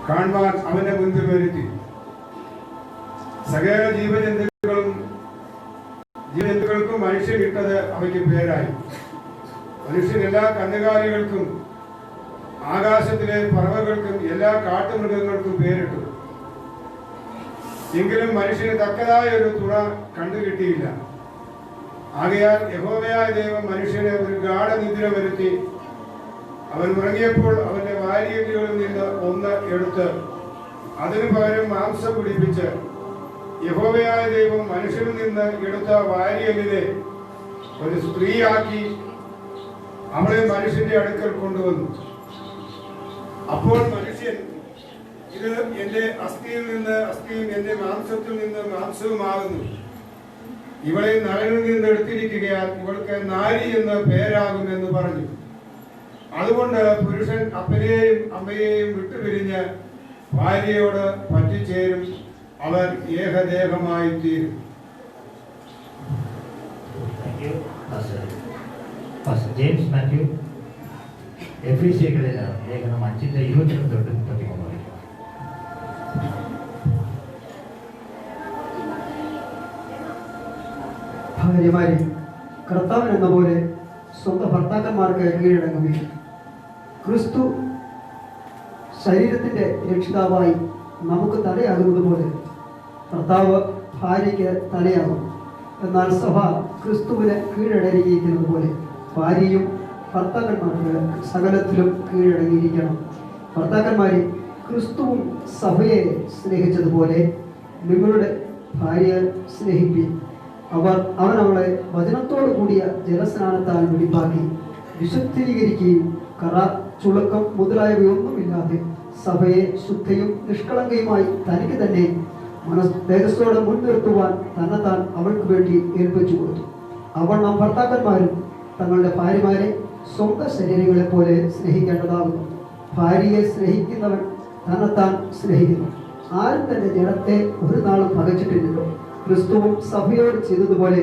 കാണുവാൻ അവന്റെ മുൻപിൽ വരുത്തി. സകല ജീവജന്തുക്കൾക്കും മനുഷ്യൻ ഇട്ടത് അവയ്ക്ക് പേരായി. മനുഷ്യൻ എല്ലാ കന്നുകാലികൾക്കും ആകാശത്തിലെ പറവകൾക്കും എല്ലാ കാട്ടുമൃഗങ്ങൾക്കും പേരിട്ടു. എങ്കിലും മനുഷ്യന് തക്കതായ ഒരു തുണ കണ്ടുകിട്ടിയില്ല. ആകയാൽ യഹോവയായ ദൈവം മനുഷ്യനെ ഒരു ഗാഢനിദ്ര വരുത്തി. അവൻ ഉറങ്ങിയപ്പോൾ അവന്റെ വാരിയെല്ലുകളിൽ നിന്ന് ഒന്ന് എടുത്ത് അതിനു പകരം മാംസം പിടിപ്പിച്ച് യഹോവയായ ദൈവം മനുഷ്യനിൽ നിന്ന് എടുത്ത വാരിയെല്ലിനെ ഒരു സ്ത്രീയാക്കി അവളെ മനുഷ്യന്റെ അടുക്കൽ കൊണ്ടുവന്നു. അപ്പോൾ മനുഷ്യൻ, ഇത് എന്റെ അസ്ഥിയിൽ നിന്ന് അസ്ഥിയും എന്റെ മാംസത്തിൽ നിന്ന് മാംസവുമാകുന്നു, ഇവളെ നരനിൽ നിന്ന് എടുത്തിരിക്കുകയാൽ ഇവൾക്ക് നാരി എന്ന് പേരാകുമെന്ന് പറഞ്ഞു. അതുകൊണ്ട് പുരുഷൻ അപ്പനെയും അമ്മയെയും വിട്ടുപിരിഞ്ഞ് ഭാര്യയോട് പറ്റിച്ചേരും, അവർ ഏകദേഹമായി തീരും. ജെയിംസ് മാത്യു എഫീസിയകളിൽ ലേഖനം 5:22-33. ഭാര്യമാരെ, കർത്താവിൻ എന്ന പോലെ സ്വന്തം ഭർത്താക്കന്മാർക്ക് കീഴടങ്ങുകയും ക്രിസ്തു ശരീരത്തിന്റെ രക്ഷിതാവായി നമുക്ക് തലയാകുന്നത് പോലെ ഭർത്താവ് ഭാര്യയ്ക്ക് തലയാകും. എന്നാൽ സഭ ക്രിസ്തുവിന് കീഴടങ്ങിയിരിക്കുന്നത് പോലെ ഭാര്യയും ഭർത്താക്കന്മാർക്ക് സകലത്തിലും കീഴടങ്ങിയിരിക്കണം. ഭർത്താക്കന്മാരെ, ക്രിസ്തുവും സഭയെ സ്നേഹിച്ചതുപോലെ നിങ്ങളുടെ ഭാര്യയെ സ്നേഹിപ്പിൻ. അവൻ അവളെ വചനത്തോടു കൂടിയ ജലസ്നാനത്താൽ വെടിപ്പാക്കി വിശുദ്ധീകരിക്കുകയും കറ, ചുളുക്കം മുതലായവയൊന്നുമില്ലാതെ സഭയെ ശുദ്ധയും നിഷ്കളങ്കയുമായി തനിക്ക് തന്നെ തേജസ്സോടെ മുൻനിർത്തുവാൻ തന്നെത്താൻ അവൾക്ക് വേണ്ടി ഏൽപ്പിച്ചു കൊടുത്തു. അവൾ നാം ഭർത്താക്കന്മാരും തങ്ങളുടെ ഭാര്യമാരെ സ്വന്തം ശരീരങ്ങളെ പോലെ സ്നേഹിക്കേണ്ടതാകുന്നു. ഭാര്യയെ സ്നേഹിക്കുന്നവൻ തന്നെത്താൻ സ്നേഹിക്കുന്നു. ആരും തന്നെ ജനത്തെ ഒരു നാളും പകച്ചിട്ടില്ലല്ലോ. ക്രിസ്തുവും സഭയോട് ചെയ്തതുപോലെ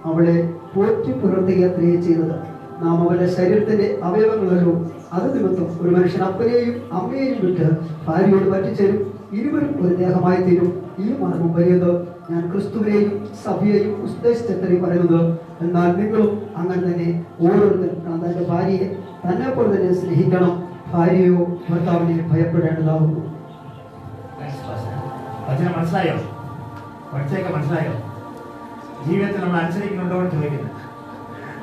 അവളെ പോറ്റി പുലർത്തുകയത്രേ ചെയ്തത്. നാം അവന്റെ ശരീരത്തിന്റെ അവയവങ്ങളല്ലോ. അത് നിമിത്തം ഒരു മനുഷ്യൻ അപ്പനെയും അമ്മയെയും വിട്ട് ഭാര്യയോട് പറ്റിച്ചേരും, ഇരുവരും ഒരു ദേഹമായി തീരും. ഈ മാർഗം വലിയത്. ഞാൻ ക്രിസ്തുവിനെയും സഭയെയും ഉദ്ദേശിച്ചത്രയും പറയുന്നത്. എന്നാൽ നിങ്ങളും അങ്ങനെ തന്നെ ഓരോരുത്തരും തന്റെ ഭാര്യയെ തന്നെ പോലെ തന്നെ സ്നേഹിക്കണം. ഭാര്യയോ ഭർത്താവിനെ ഭയപ്പെടേണ്ടതാകുന്നു. മനസ്സിലായോ? പഠിച്ചൊക്കെ മനസ്സിലായോ? ജീവിതത്തിൽ നമ്മൾ അനുസരിക്കുന്നുണ്ടോ എന്ന് ചോദിക്കുന്നത്.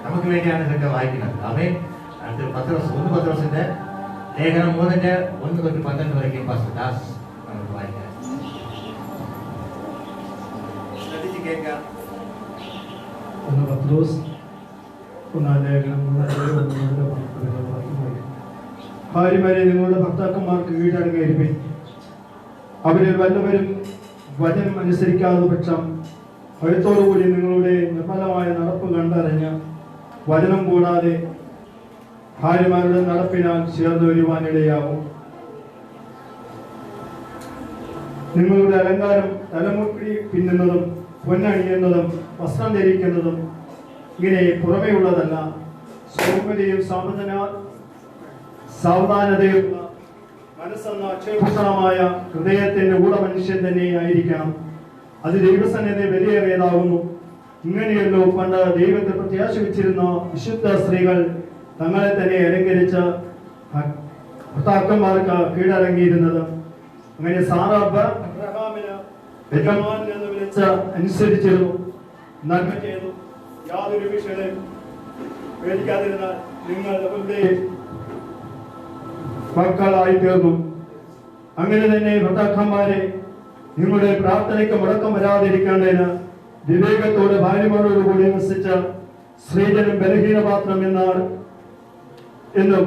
നമുക്ക് വേണ്ടിയാണ് ഇതൊക്കെ വായിക്കുന്നത്. അവൻ അടുത്ത 1 പത്രോസിന്റെ ലേഖനം 3:1-12 വരയ്ക്കും പാസ്റ്റർ ദാസ് നമുക്ക് വായിക്കാം. ശ്രദ്ധിച്ച് കേൾക്കാം. 1 പത്രോസ് 1 ലേഖനം 3:1-12. ഭാര്യമാരെ, നിങ്ങളുടെ ഭർത്താക്കന്മാർക്ക് കീഴടങ്ങിയിരിപ്പിൻ. അവരിൽ വല്ലവരും വചനം അനുസരിക്കാതെ പക്ഷം ഭയത്തോടുകൂടി നിങ്ങളുടെ നിർമ്മലമായ നടപ്പ് കണ്ടറിഞ്ഞ് വചനം കൂടാതെ ഭാര്യമാരുടെ നടപ്പിനാൽ ചേർന്ന് വരുവാനിടയാവും. നിങ്ങളുടെ അലങ്കാരം തലമുടി പിന്നുന്നതും പൊന്നണിയുന്നതും വസ്ത്രം ധരിക്കുന്നതും ഇങ്ങനെ പുറമേയുള്ളതല്ല, സൗമ്യതയും സാവധാനതയുള്ള മനസ്സെന്ന അക്ഷയഭൂഷണമായ ഹൃദയത്തിന്റെ ഊടമനുഷ്യൻ തന്നെ ആയിരിക്കണം. അത് ദൈവസന്നിധി വിലയേറിയതാകുന്നു. ഇങ്ങനെയല്ലോ പണ്ട് ദൈവത്തെ പ്രത്യാശ വെച്ചിരുന്ന വിശുദ്ധ സ്ത്രീകൾ തങ്ങളെ തന്നെ അലങ്കരിച്ച ഭർത്താക്കന്മാർക്ക് കീഴടങ്ങിയിരുന്നത്. അങ്ങനെ സാറ അബ്രഹാമിന് യജമാൻ എന്ന് വിളിച്ച അനുസരിച്ചിരുന്നു, നന്മ ചെയ്തു. യാതൊരു വിഷയം പേടിക്കാതിരുന്നാൽ നിങ്ങൾ അവരുടെ മക്കളായി തീർന്നു. അങ്ങനെ തന്നെ ഭർത്താക്കന്മാരെ, നിങ്ങളുടെ പ്രാർത്ഥനയ്ക്ക് മുടക്കം വരാതിരിക്കേണ്ടതിന് വിവേകത്തോടെ ഭാര്യമാരോടുകൂടി വസിച്ച സ്ത്രീജനം ബലഹീനപാത്രം എന്നും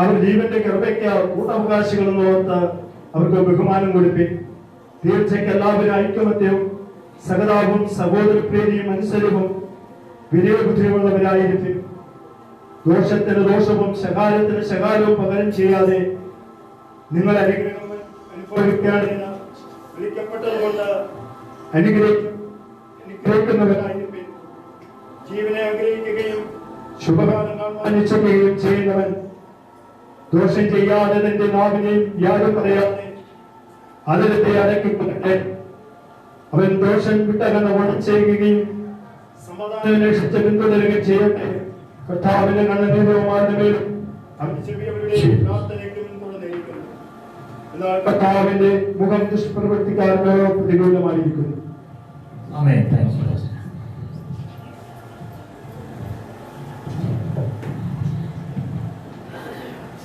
അവർ ജീവന്റെ കൃപയ്ക്ക് കൂട്ടവകാശികളെന്ന് ഓർത്ത് അവർക്ക് ബഹുമാനം കൊടുപ്പി. തീർച്ചയ്ക്ക് എല്ലാവരും ഐക്യമത്യവും സഹതാപവും സഹോദരപ്രീതിയും അനുസരിവും വിനയബുദ്ധിയുള്ളവരായിരിക്കും. ദോഷത്തിന് ദോഷവും ശകാരത്തിന് ശകാരവും പകരം ചെയ്യാതെ നിങ്ങൾ അനുഗ്രഹം അനുഭവിക്കാണെന്ന് വിളിക്കപ്പെട്ടതുകൊണ്ട് അനുഗ്രഹിക്കുന്നവരായിരിക്കും. ജീവനെ ആഗ്രഹിക്കുകയും ശുഭകാലങ്ങൾ മാനിച്ചുകയും ചെയ്യുന്നവൻ ദോഷം ചെയ്യാതെ തന്റെ നാവിനെയും യാരും പറയാതെ അതിരത്തെ അടക്കിക്കൊണ്ടേ അവൻ ദോഷം വിട്ടകന്ന് ഓടിച്ചേക്കുകയും സമാധാനം രക്ഷിച്ച് പിന്തുടരുകയും ചെയ്യട്ടെ. കർത്താവിന്റെ കണ്ണുനീരവുമാരുടെ മേലും അവന്റെ ചെവിയവരുടെയും പ്രാർത്ഥനയ്ക്ക് പിന്തുടർന്നിരിക്കുന്നു. എന്നാൽ കർത്താവിന്റെ മുഖം ദുഷ്പ്രവൃത്തിക്കാർക്ക് പ്രതികൂലമായിരിക്കുന്നു. ആമേൻ. Thanks for that.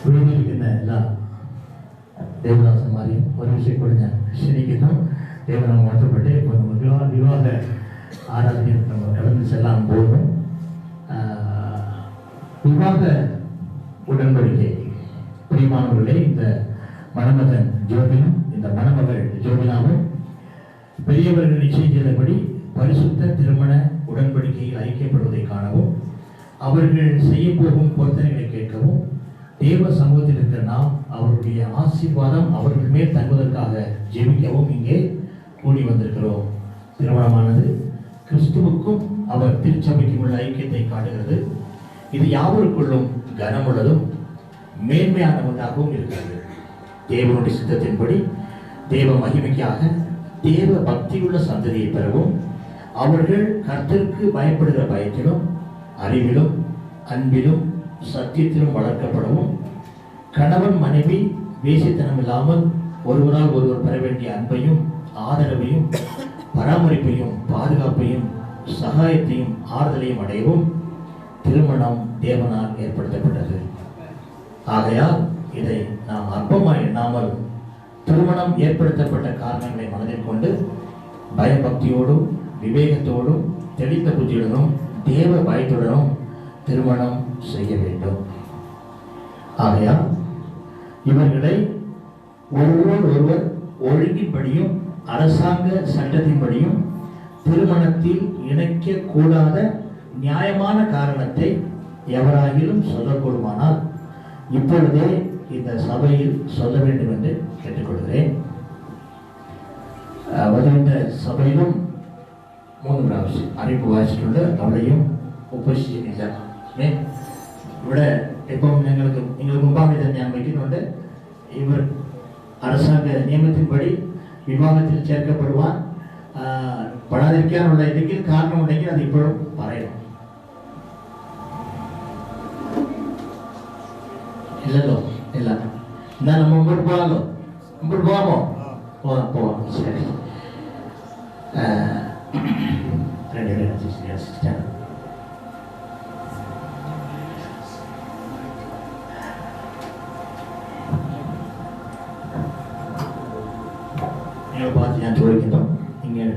വീട്ടിലിരിക്കുന്ന എല്ലാ ദേവദാസന്മാരെയും ഒരു വിഷയം കൂടി ഞാൻ ക്ഷണിക്കുന്നു. ദൈവനാമം മാറ്റപ്പെട്ട് ഇപ്പോൾ നമ്മൾ വിവാഹ ആരാധനയിൽ നമ്മൾ കടന്നു ചെല്ലാൻ പോകുന്നു. விவாக உடன்படிக்கை பிரியமானவர்களே, இந்த மணமகன் ஜோபினும் இந்த மணமகள் ஜோபினாவும் பெரியவர்கள் நிச்சயம் செய்தபடி பரிசுத்த திருமண உடன்படிக்கையில் ஐக்கியப்படுவதை காணவும், அவர்கள் செய்ய போகும் பொருத்தனைகளை கேட்கவும், தேவ சமூகத்தில் இருக்கிற நாம் அவருடைய ஆசீர்வாதம் அவர்கள் மேல் தங்குவதற்காக ஜெபிக்கவும் இங்கே கூடி வந்திருக்கிறோம். திருமணமானது கிறிஸ்துவுக்கும் அவர் திருச்சபைக்கும் உள்ள ஐக்கியத்தை காட்டுகிறது. இது யாவருக்குள்ளும் கனமுள்ளதும் மேன்மையான ஒன்றாகவும் இருக்கிறது. தேவனுடைய சித்தத்தின்படி தேவ மகிமைக்காக தேவ பக்தியுள்ள சந்ததியை பெறவும், அவர்கள் கர்த்தருக்கு பயப்படுகிற பயத்திலும் அறிவிலும் அன்பிலும் சத்தியத்திலும் வளர்க்கப்படவும், கணவன் மனைவி வேசித்தனம் இல்லாமல் ஒருவரால் ஒருவர் பெற வேண்டிய அன்பையும் ஆதரவையும் பராமரிப்பையும் பாதுகாப்பையும் சகாயத்தையும் ஆறுதலையும் அடையவும் திருமணம் தேவனால் ஏற்படுத்தப்பட்டது. ஆகையால் இதை நாம் அற்பமாய் எண்ணாமல் திருமணம் ஏற்படுத்தப்பட்ட காரணங்களை மனதில் கொண்டு பயபக்தியோடும் விவேகத்தோடும் தெளிந்த புத்தியுடனும் தேவ பயத்துடனும் திருமணம் செய்ய வேண்டும். ஆகையால் இவர்களை ஒருவர் ஒருவர் ஒழுங்கின்படியும் அரசாங்க சட்டத்தின்படியும் திருமணத்தில் இணைக்க கூடாத நியாயமான காரணத்தை எவராகிலும் சொல்லக்கூடுமானால் இப்பொழுதே இந்த சபையில் சொல்ல வேண்டும் என்று கேட்டுக்கொள்கிறேன். வருகின்ற സഭയിലും 3 പ്രാവശ്യം അറിയിപ്പ് വായിച്ചിട്ടുണ്ട്. അവിടെയും ഉപേക്ഷിച്ചിട്ടില്ല. ഇവിടെ ഇപ്പം നിങ്ങൾക്ക് മുമ്പാകെ തന്നെ ഞാൻ വയ്ക്കുന്നുണ്ട്. ഇവർ அரசாங்க நியமத்தின்படி விவாகத்தில் சேர்க்கப்படுவான். പടാതിരിക്കാനുള്ള എന്തെങ്കിലും കാരണമുണ്ടെങ്കിൽ അത് ഇപ്പോഴും പറയണം. ഇല്ലല്ലോ? ഇല്ല. എന്നാ നമ്മ മുമ്പോട്ട് പോകാമല്ലോ? മുമ്പോട്ട് പോകാമോ? പോവാം. ശരി. பார்த்து ഞാൻ ചോദിക്കുന്നു, ഇങ്ങനെ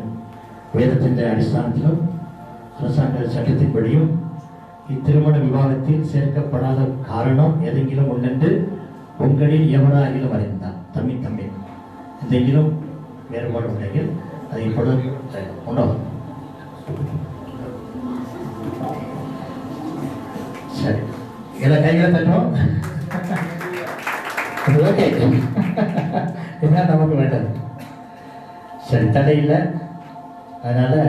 വേദത്തിന്റെ അടിസ്ഥാനത്തിലും அரசாங்க சட்டத்தின்படியும் இத்திருமண விவாகத்தில் சேர்க்கப்படாத காரணம் ஏதெങ്കിലും உண்டென்று உங்களில் எவராகிலும் அறிந்தார் தம்பி എന്തെങ്കിലും വേറുപാടുണ്ടെങ്കിൽ അത് ഇപ്പോഴും ഉണ്ടോ? ശരി, എല്ലാ കൈകളെ തട്ടോ. ஓகே, இதுதான் நமக்கு வேண்டது. சரி, தடை இல்லை. அதனால்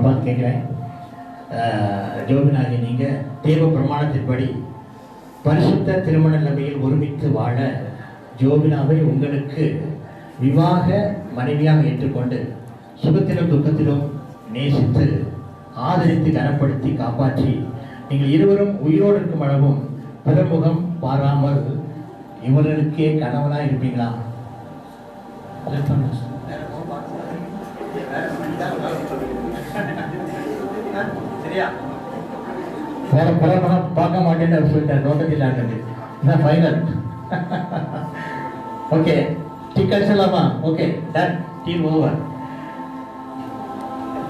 பார்த்து கேட்குறேன், ஜோபினாகி நீங்கள் தேவ பிரமாணத்தின்படி பரிசுத்த திருமண நிலைமையில் ஒருமித்து வாழ ஜோபினாவை உங்களுக்கு விவாக மனைவியாக ஏற்றுக்கொண்டு சுகத்திலும் துக்கத்திலும் நேசித்து ஆதரித்து கனப்படுத்தி காப்பாற்றி நீங்கள் இருவரும் உயிரோடு இருக்கும் அளவும் பிறமுகம் பாராமல் இவர்களுக்கே கணவனாக இருப்பீங்களா? சரியா? வேற படம் பார்க்க மாட்டேன்னு அவர் சொல்லிட்டார். நோட்டத்தில் இதான் ஃபைனல். ஓகே, டிக்கெட் சொல்லலாமா? Okay, done, team over.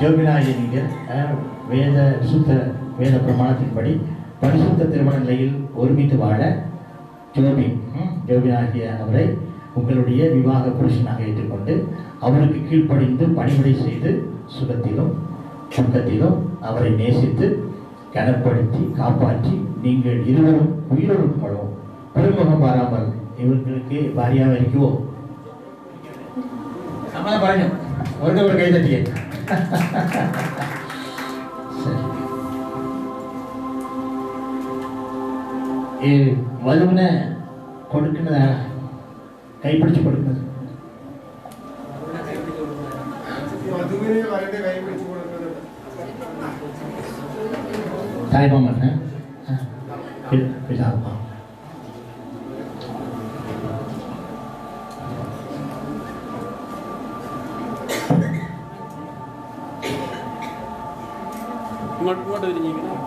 ஜோபினாகி நீங்கள் சுத்த வேத பிரமாணத்தின்படி பரிசுத்த திருமண நிலையில் ஒருமித்து வாழ ஜோபினாகிய அவரை உங்களுடைய விவாக புருஷனாக ஏற்றுக்கொண்டு அவருக்கு கீழ்ப்படிந்து பணிவிடை செய்து சுகத்திலும் துக்கத்திலும் அவரை நேசித்து கனப்படுத்தி காப்பாற்றி நீங்கள் இருவரும் உயிரோடும் பழம் பெருமுகம் பாராமல் இவர்களுக்கு ഭാര്യയാവാൻ ഇരിക്കുവോ? നമ്മളെ പറഞ്ഞു ഒരു കൈ തട്ടിയേ. ഈ വധുവിനെ കൊടുക്കുന്നത് കൈപിടിച്ച് കൊടുക്കുന്നത് വധുവിനെ വരന്റെ കൈ പിടിച്ചു കൊടുക്കുന്നത് തായ്മാമൻ പിതാവ്. ഇങ്ങോട്ട് തിരിഞ്ഞിരിക്കണം.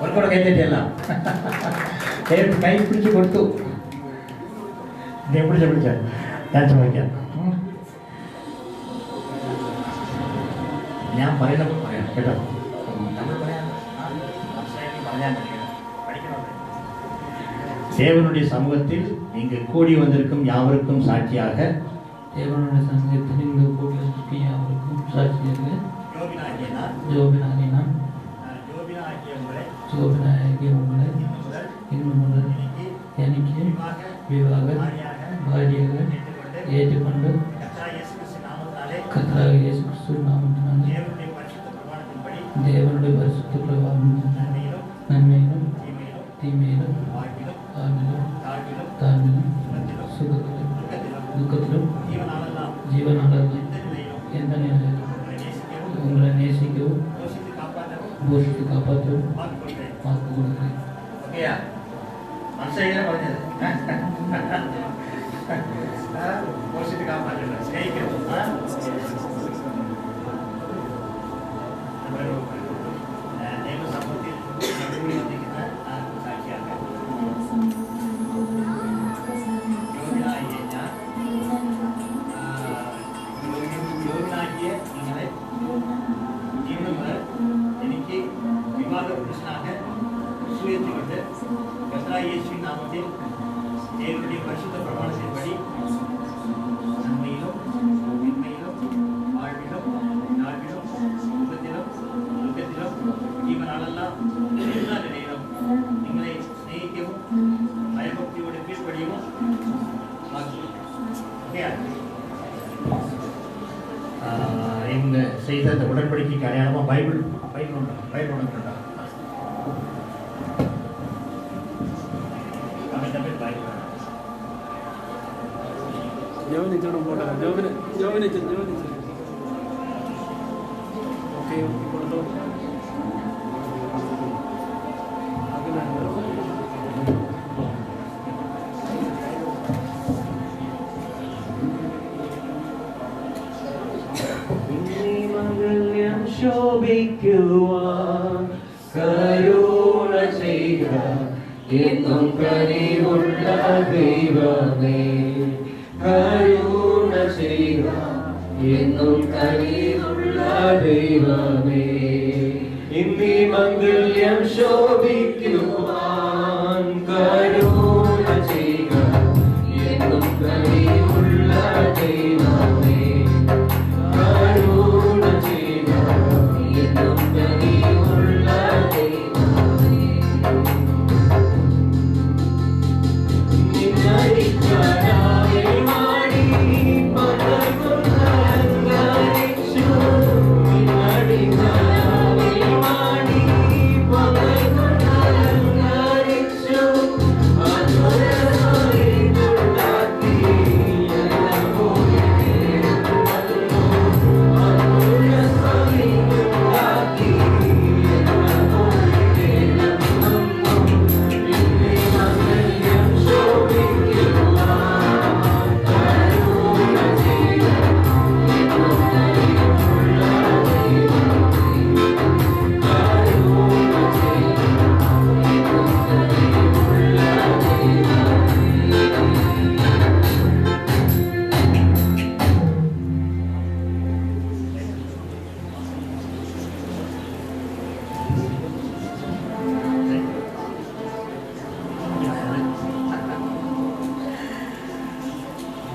ഒന്നുകൂടെ കൈ തെറ്റിയല്ല, കൈ പിടിച്ച് കൊടുത്തു. പിടിച്ച ഞാൻ ചോദിക്കാം. ഞാൻ പറയുന്നത് പറയാം കേട്ടോ. നമ്മൾ പറയാൻ தேவனுடைய சமூகத்தில் நீங்கள் கூடி வந்திருக்கும் யாவருக்கும் சாட்சியாக தேவனுடைய சங்கத்தில் இங்கு கூடி வந்திருக்கும் யாவருக்கும் சாட்சியாக ஜோபினாகிய உங்களை இன்னும் முதல் எனக்கு விவாக பாரியாக ஏற்றுக்கொண்டு கர்த்தராகிய இயேசு கிறிஸ்து நாமத்தினாலே தேவனுடைய பரிசுத்த பிரபாவத்தினாலே நன்மையிலும் தீமையிலும் ஆவிலும் தாழ்விலும் சுகத்திலும் துக்கத்திலும் ஜீவனாளர்கள் எந்த நிலையிலும் உங்களை நேசிக்கவும் போஷித்து காப்பாற்றவும் வாக்கு கொடுக்கிறேன். എനിക്ക് വിവാഹപുരുഷനാக சுயத்துவிட்டு கர்த்தராகிய இயேசுவின் நாமத்தில் தேவனுடைய பரிசுத்த பிரமாணத்தின்படி நன்மையிலும் மேன்மையிலும் வாழ்விலும் நாள்விலும் சுகத்திலும் துக்கத்திலும் ஜீவனாலெல்லாம் எல்லா நிலையிலும் நீங்களை சிநேகிக்கவும் பயபக்தியோடு கீழ்ப்படியவும் இவங்க செய்த அந்த உடன்படிக்கைக்கு அடையாளமாக பைபிள் ஒன்று ജോബിനിച്ചോടും പോട്ടെ. ജോബിനിച്ചു ഓക്കെ കൊടുത്തോ. ശോഭിക്കുവാൻ കരുണ ചെയ്യുക എന്നും കനിവുള്ള ദൈവമേ, കരുണ ചെയ്യുക എന്നും കനിവുള്ള ദൈവമേ. ഇന്നീ മംഗല്യം ശോഭിക്കുവാൻ കരുണ ചെയ്യുക എന്നും കനിവുള്ള ദൈവമേ, കരുണ ചെയ്യുക എന്നും കനിവുള്ള ദൈവമേ. നിന്നടിക്കാനായി മാടി പകർന്ന അലങ്കരിച്ചു, നിന്നടിക്കാനായി മാടി പകർന്ന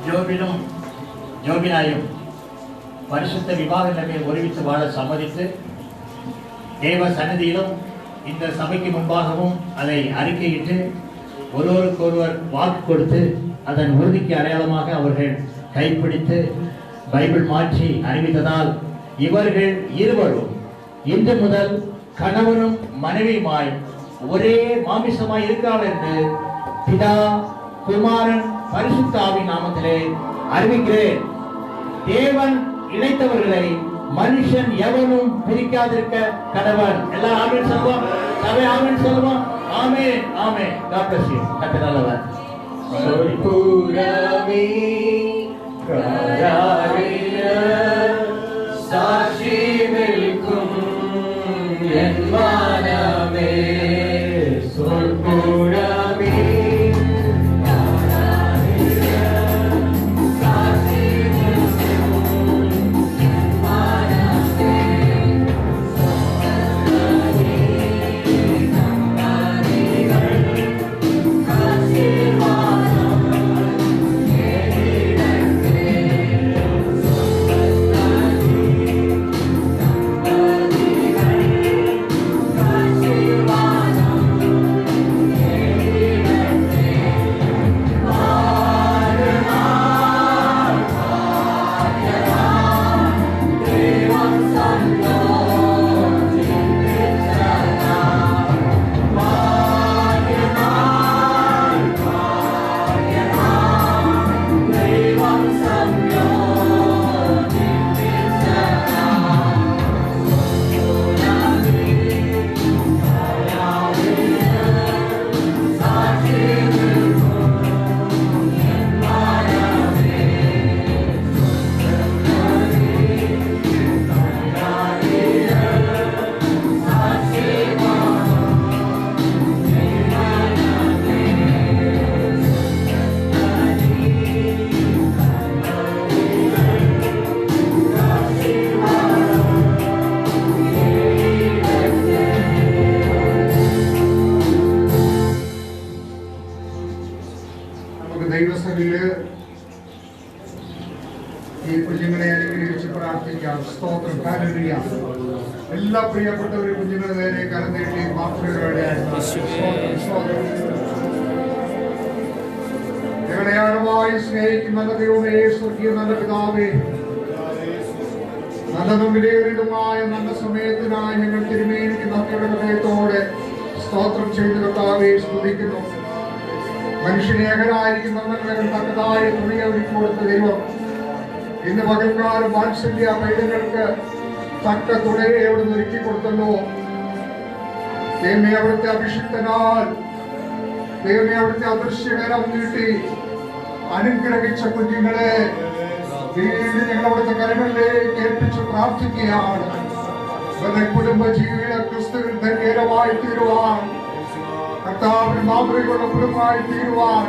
ജോബിനായും പരിശുദ്ധ വിവാഹങ്ങളിൽ ഒരുമിച്ച് വാഴ സമ്മതിച്ച് ദൈവസന്നിധിയിലും இந்த சபைக்கு முன்பாகவும் அதை அறிக்கையிட்டு ஒருவருக்கொருவர் வாக்கு கொடுத்து அதன் உறுதிக்கு அடையாளமாக அவர்கள் கைப்பிடித்து பைபிள் மாற்றி அறிவித்ததால் இவர்கள் இருவரும் இன்று முதல் கணவனும் மனைவியுமாய் ஒரே மாமிசமாய் இருக்கிறார்கள் என்று பிதா குமாரன் பரிசுத்த ஆவியின் நாமத்திலே அறிவிக்கிறேன். தேவன் இணைத்தவர்களை மனுஷன் எவனும் பிரிக்காதிருக்க கடவன். எல்லாம் ஆமென் சொல்லுவோம். சபை ஆமென் சொல்லுவோம். ஆமென் ஆமென். God bless you. கர்த்தர் சொற்புறமே கராரில சாட்சி நிற்கும் என் மனமே. சொற்புறமே ദൈവസഭയില് ഈ കുഞ്ഞുങ്ങളെ അനുഗ്രഹിച്ച് പ്രാർത്ഥിക്കാം. സ്തോത്രം. ഹല്ലേലൂയ. എല്ലാ പ്രിയപ്പെട്ടവരെ കുഞ്ഞുങ്ങളുടെ നേരെ കരം നീട്ടി മാതൃകകളുടെ ഞങ്ങളെ ആഴമായി സ്നേഹിക്കുന്ന നല്ല ദൈവമേ, സ്വർഗീയ നല്ല പിതാവേ, നല്ലതും വിലയേറിയതുമായ നല്ല സമയത്തിനായി ഞങ്ങൾ തിരുമേനിക്ക് നന്ദിയുടെ ഹൃദയത്തോടെ സ്തോത്രം ചെയ്ത് കർത്താവേ സ്തുതിക്കുന്നു. മനുഷ്യനേകനായിരിക്കുന്ന ഞങ്ങൾ തക്കതായ തുണിയെ ഒരുക്കി കൊടുത്ത ദൈവം ഇന്ന് പകൽക്കാലം വാത്സല്യ പൈതങ്ങൾക്ക് തക്ക തുണയെ അവിടുന്ന് ഒരുക്കി കൊടുത്തല്ലോ. ദൈവമേ, അവിടുത്തെ അഭിഷിക്തനാൽ ദൈവമേ അവിടുത്തെ അദൃശ്യകരം നീട്ടി അനുഗ്രഹിച്ച കുഞ്ഞുങ്ങളെ വീണ്ടും ഞങ്ങൾ അവിടുത്തെ കരങ്ങളിലേക്ക് ഏൽപ്പിച്ച് പ്രാർത്ഥിക്കുകയാണ്. കുടുംബ ജീവിത ക്രിസ്തുവിൽ ധന്യമായി തീരുവാൻ, കർത്താവിന് മാതൃകയുള്ള കുടുംബമായി തീരുവാൻ,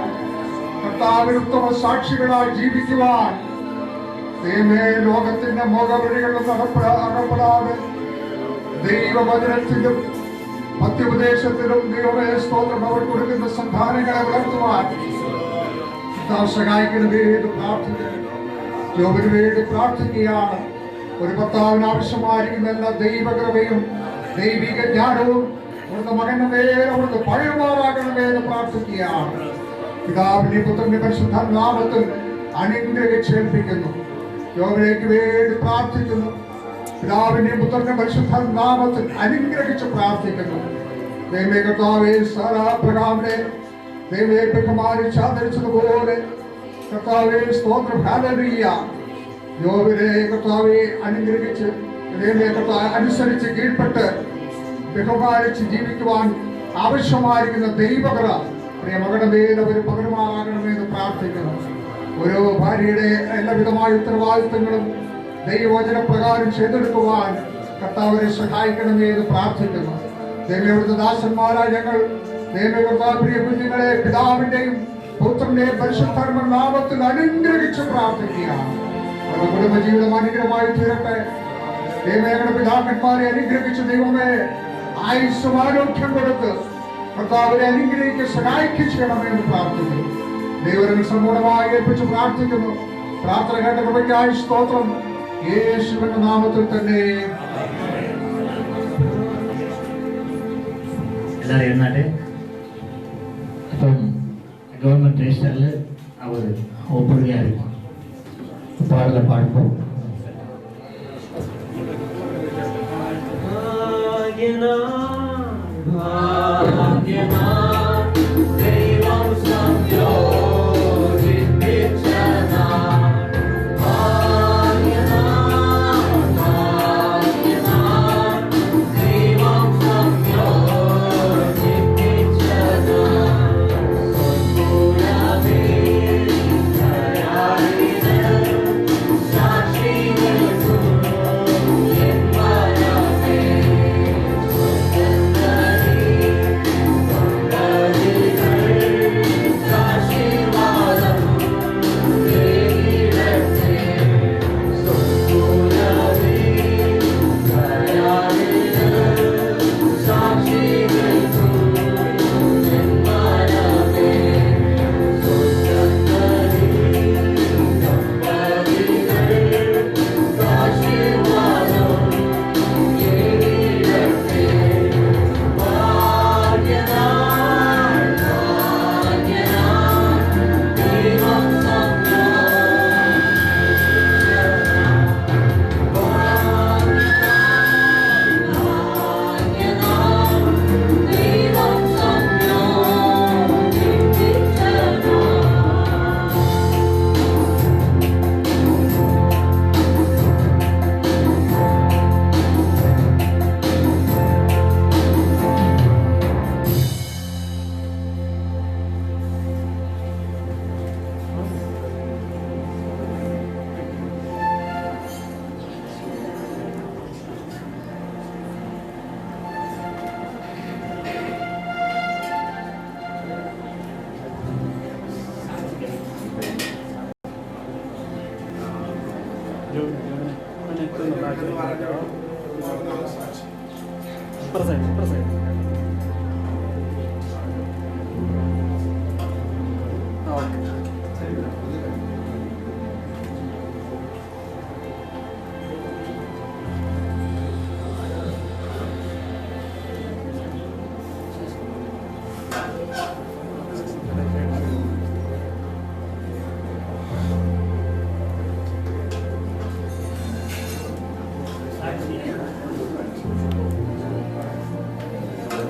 കർത്താവിന് ഉത്തമ സാക്ഷികളായി ജീവിക്കുവാൻ, ദൈവമേ ലോകത്തിന്റെ മുഖവഴികളിലും അകപ്പെടാതെ ദൈവവചനത്തിലും പത്യോപദേശത്തിലും ദൈവമേ സ്തോത്രം അവർ കൊടുക്കുന്ന സന്താനങ്ങളെ വളർത്തുവാൻ സഹായിക്കണമേ എന്ന് പ്രാർത്ഥിക്കുന്നു. ജോബിന് വേണ്ടി പ്രാർത്ഥിക്കുകയാണ്. ഒരു ഭർത്താവിന് ആവശ്യമായിരിക്കുന്ന എല്ലാ ദൈവകൃപയും ദൈവിക ജ്ഞാനവും അവിടുത്തെ മകന്റെ മേൽ അവിടുത്തെ പഴയമാറാകണമേ എന്ന് പ്രാർത്ഥിക്കുകയാണ്. പിതാവിന്റെ പുത്രന്റെ പരിശുദ്ധ നാമത്തിൽ അനുഗ്രഹിച്ചേൽപ്പിക്കുന്നു. ജോബിലേക്ക് വേണ്ടി പ്രാർത്ഥിക്കുന്നു. പിതാവിന്റെ പുത്രന്റെ പരിശുദ്ധ നാമത്തിൽ അനുഗ്രഹിച്ച് പ്രാർത്ഥിക്കുന്നു. ദൈവമേ കർത്താവേ, സാരാപ്രകാമിനെ ദൈവമേ ബഹുമാനിച്ച് ആദരിച്ചതുപോലെ കർത്താവേ സ്തോത്രം. ഹല്ലേലൂയ. ജോബിനെ കർത്താവേ അനുഗ്രഹിച്ച് ദൈവമേ കർത്താവേ അനുസരിച്ച് കീഴ്പ്പെട്ട് ബഹുമാനിച്ച് ജീവിക്കുവാൻ ആവശ്യമായിരിക്കുന്ന ദൈവകൃപ പ്രിയ മകളുടെ മേൽ അവർ പകരമാകണമെന്ന് പ്രാർത്ഥിക്കുന്നു. ഓരോ ഭാര്യയുടെ എല്ലാവിധമായ ഉത്തരവാദിത്തങ്ങളും ദൈവവചന പ്രകാരം ചെയ്തെടുക്കുവാൻ കർത്താവിനെ സഹായിക്കണമേ എന്ന് പ്രാർത്ഥിക്കുന്നു. ദൈവയുടെ ദാസന്മാരായ ഞങ്ങൾ പ്രിയ കുഞ്ഞുങ്ങളെ പിതാവിന്റെയും പുത്രന്റെയും പരിശുദ്ധ നാമത്തിൽ അനുഗ്രഹിച്ച് പ്രാർത്ഥിക്കുകയാണ്. അവരുടെ കുടുംബജീവിതം അനുഗ്രഹമായി തീരട്ടെ. ദൈവങ്ങളുടെ പിതാക്കന്മാരെ അനുഗ്രഹിച്ച് ദൈവമേ ആയുസ്സും ആരോഗ്യം കൊടുത്ത് കർത്താവിനെ അനുഗ്രഹിച്ച് സഹായിക്കണമെന്ന് പ്രാർത്ഥിക്കുന്നു. ദൈവം സമ്പൂർണ്ണമായി ഏൽപ്പിച്ച് പ്രാർത്ഥിക്കുന്നു. പ്രാർത്ഥന കേട്ട കൃപയ്ക്കായി സ്തോത്രം. യേശുവിന്റെ നാമത്തിൽ തന്നെ. എല്ലാവരും എഴുന്നാട്ടെ. ഇപ്പം ഗവൺമെന്റ് രജിസ്റ്ററിൽ അവർ ഒപ്പിടുകയായിരിക്കും. പാടല പാടുമ്പോൾ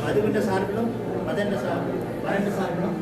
അതിന്റെ സാർബിലും അതെന്റെ സാർബിലും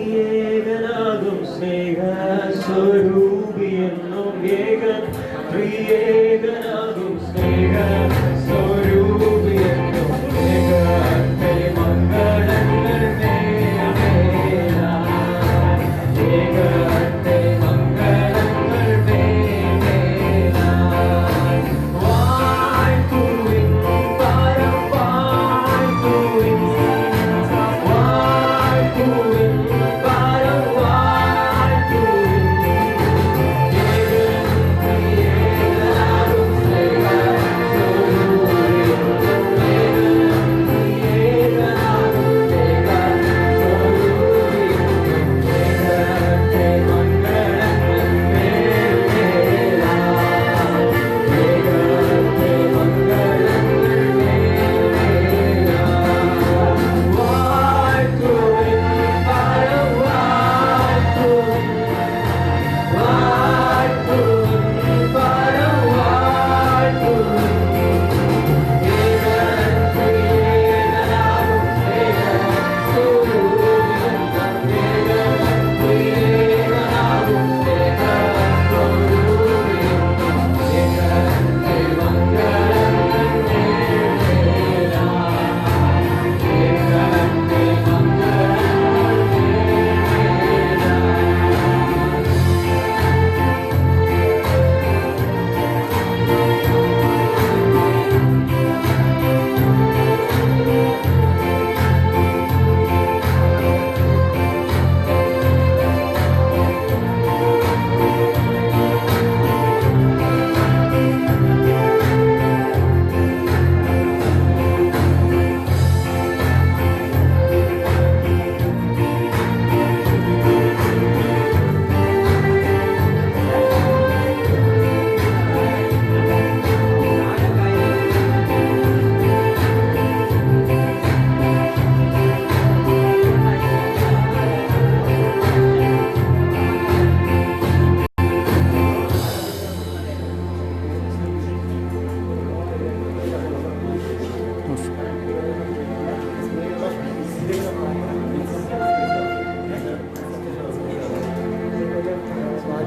ത്രിയേകനാകും സ്നേഹ സ്വരൂപിയെന്നും ഏകൻ ത്രിയേകനാകും സ്നേഹ സ്വരൂപിയെന്നും ഏകത്തെ മംഗളങ്ങൾ ഏകത്തെ മംഗളങ്ങൾ വാഴ്ത്തുവിൻ പരം വാഴ്ത്തുവിൻ വാഴ്ത്തുവിൻ പരം വാഴ്ത്തുവിൻ ഏകൻ ത്രിയേകനാകും സ്നേഹ സ്വരൂപിയെന്നും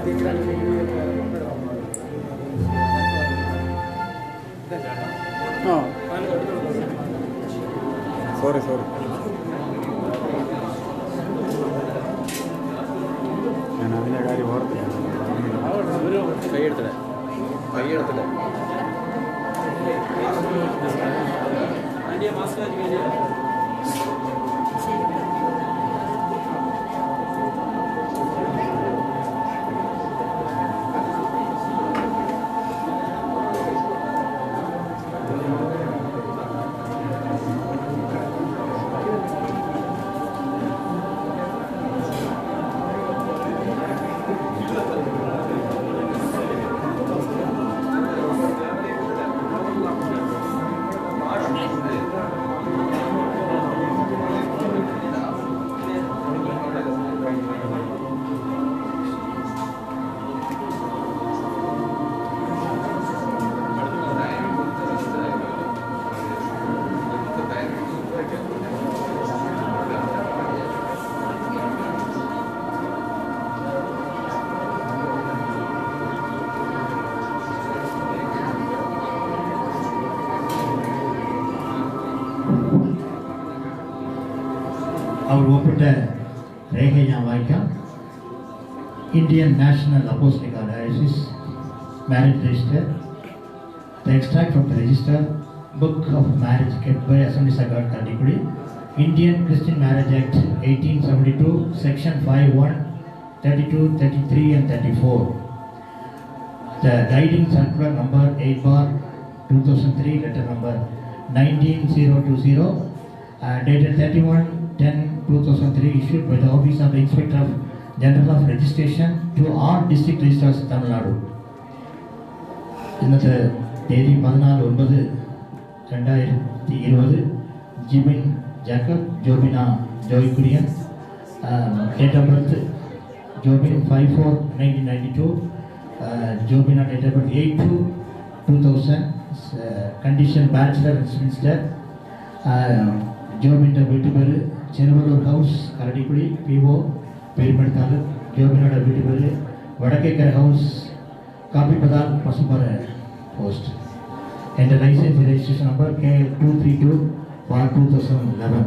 സോറി ഞാൻ അതിൻ്റെ കാര്യം ഓർത്തില്ല. കൈയെടുത്തിട്ട് അവർ ഒപ്പിട്ട രേഖ ഞാൻ വായിക്കാം. Indian national apostolic diocese marriage register. The extract from the register, book of marriage kept by Assemblies of God Kandikudi, Indian Christian Marriage Act 1872, Section 51, 32, 33 and 34. The guiding circular number 8/2003, letter number 19020, dated 31/10/2003, issued by the Office of the Inspector General of Registration to all district registrars Tamil Nadu. ഇന്നത്തെ തീയതി 14/9/2020. Jibin Jacob, Jobina Joy Kurian. Date of birth Jobin 5/4/1992. Jobina date of birth 8/2/2000. Condition bachelor spinster. ജോബിൻ്റെ വീട്ടുപേര് Cheruvallur house Karadikkudi PO പെരുമെടുത്താൽ. ജോബിനയുടെ വീട്ടുപേര് Vadakkekara house കാപ്പിപ്പതാൽ പസുമ്പറ post. എൻ്റെ ലൈസൻസ് രജിസ്ട്രേഷൻ നമ്പർ KL 232/2011.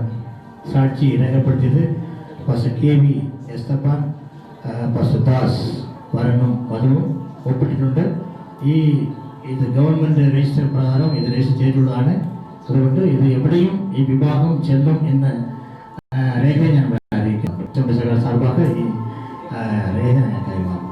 സാക്ഷി രേഖപ്പെടുത്തിയത് first KV Esthappan, first Das വരനും വധുവും ഒപ്പിട്ടിട്ടുണ്ട്. ഇത് ഗവൺമെൻറ് രജിസ്റ്റർ പ്രകാരം ഇത് രജിസ്റ്റർ ചെയ്തിട്ടുള്ളതാണ്. അതുകൊണ്ട് ഇത് എവിടെയും ഈ വിവാഹം ചെല്ലും എന്ന് രേഖ ഞാൻ അറിയിക്കും. സാർബാക്ക് ഈ രേഖ ഞാൻ കൈമാറും.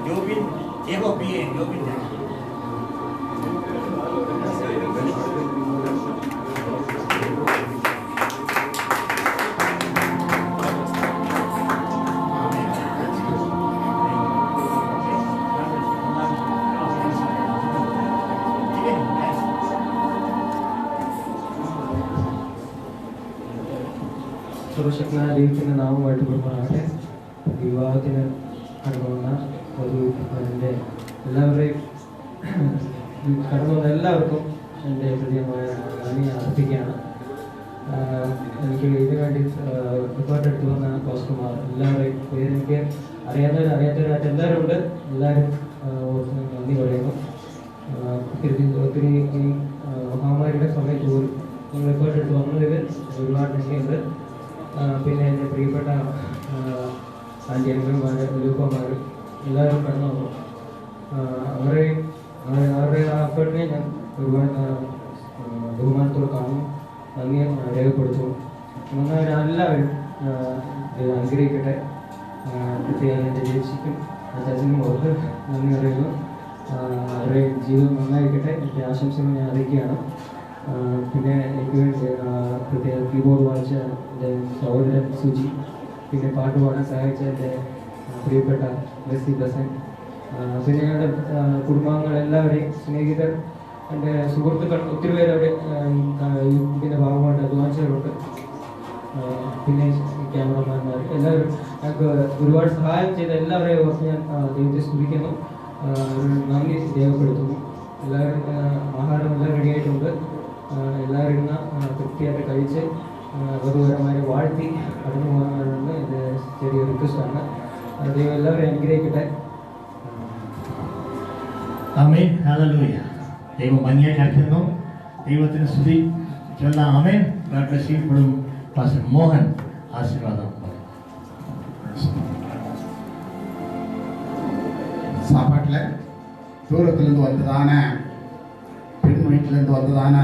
ജോബിൻ PA ജോബിൻ. സർവശക്തനായ ദൈവത്തിൻ്റെ നാമമായിട്ട് ബഹുമാനമാകട്ടെ. വിവാഹത്തിന് കടന്നു വന്ന ഒരു എൻ്റെ എല്ലാവരുടെയും കടന്നു വന്ന എല്ലാവർക്കും എൻ്റെ ഹൃദയമായ നന്ദി അർപ്പിക്കുകയാണ്. എനിക്ക് ഇതിനു വേണ്ടി റിപ്പോർട്ട് എടുത്തു വന്ന പോസ്റ്റർമാർ എല്ലാവരെയും പേരെനിക്ക് അറിയാത്തവരായിട്ട് എല്ലാവരും ഉണ്ട്. എല്ലാവരും നന്ദി പറയുന്നു. ഒത്തിരി ഈ മഹാമാരിയുടെ സമയത്ത് പോലും നിങ്ങൾ റിപ്പോർട്ട് എടുത്ത് വന്നതിൽ ഒരുപാട് നന്ദിയുണ്ട്. പിന്നെ എൻ്റെ പ്രിയപ്പെട്ട ആൻറ്റി അങ്കിൾമാർ, ലൂക്കന്മാർ എല്ലാവരും കടന്നു വന്നു. അവരുടെ ആ എഫേർട്ടിനെ ഞാൻ ഒരുപാട് ബഹുമാനത്തോടെ കാണുന്നു, നന്ദി രേഖപ്പെടുത്തുന്നു. എല്ലാവരും അനുഗ്രഹിക്കട്ടെ. പ്രത്യേകം എൻ്റെ ചേച്ചിക്കും ചാച്ചനും ഓർത്ത് നന്ദി പറയുന്നു. അവരുടെ ജീവിതം നന്നായിരിക്കട്ടെ. എൻ്റെ ആശംസകൾ ഞാൻ അറിയിക്കുകയാണ്. പിന്നെ എനിക്ക് വേണ്ടി പ്രത്യേക കീബോർഡ് വായിച്ച എൻ്റെ സഹോദരൻ സുജി, പിന്നെ പാട്ട് പാടാൻ സഹായിച്ച എൻ്റെ പ്രിയപ്പെട്ട ലെസ്ലി ബ്ലസൻ, പിന്നെ ഞങ്ങളുടെ കുടുംബാംഗങ്ങളെല്ലാവരെയും, സ്നേഹിതർ, എൻ്റെ സുഹൃത്തുക്കൾ ഒത്തിരി പേര് അവിടെ ഇതിൻ്റെ ഭാഗമായിട്ട് അധ്വാനിച്ചവരുണ്ട്. പിന്നെ എല്ലാവരും ഞങ്ങൾക്ക് ഒരുപാട് സഹായം ചെയ്ത എല്ലാവരെയും ഓർത്ത് ഞാൻ ദൈവത്തെ സ്തുതിക്കുന്നു, നന്ദി രേഖപ്പെടുത്തുന്നു. എല്ലാവരും ആഹാരം എല്ലാം റെഡിയായിട്ടുണ്ട്. എല്ലാവരും ഇന്ന് തൃപ്തിയായിട്ട് കഴിച്ച് വധുവരന്മാരെ വാഴ്ത്തി കടന്നു പോകാനാണ് എൻ്റെ ചെറിയ റിക്വസ്റ്റാണ്. ദൈവം എല്ലാവരെയും അനുഗ്രഹിക്കട്ടെ. ആമേൻ. ഹല്ലേലൂയ. ദൈവം ഭംഗിയായി നടത്തുന്നു. ദൈവത്തിന് സ്തുതി ചൊല്ലാം. ആമേൻ. God bless you. ഇപ്പോഴും പാസ്റ്റർ മോഹൻ ആശീർവാദം. சாப்பாட்டில் தூரத்துலேருந்து வந்ததான பெண் வீட்டிலேருந்து வந்ததான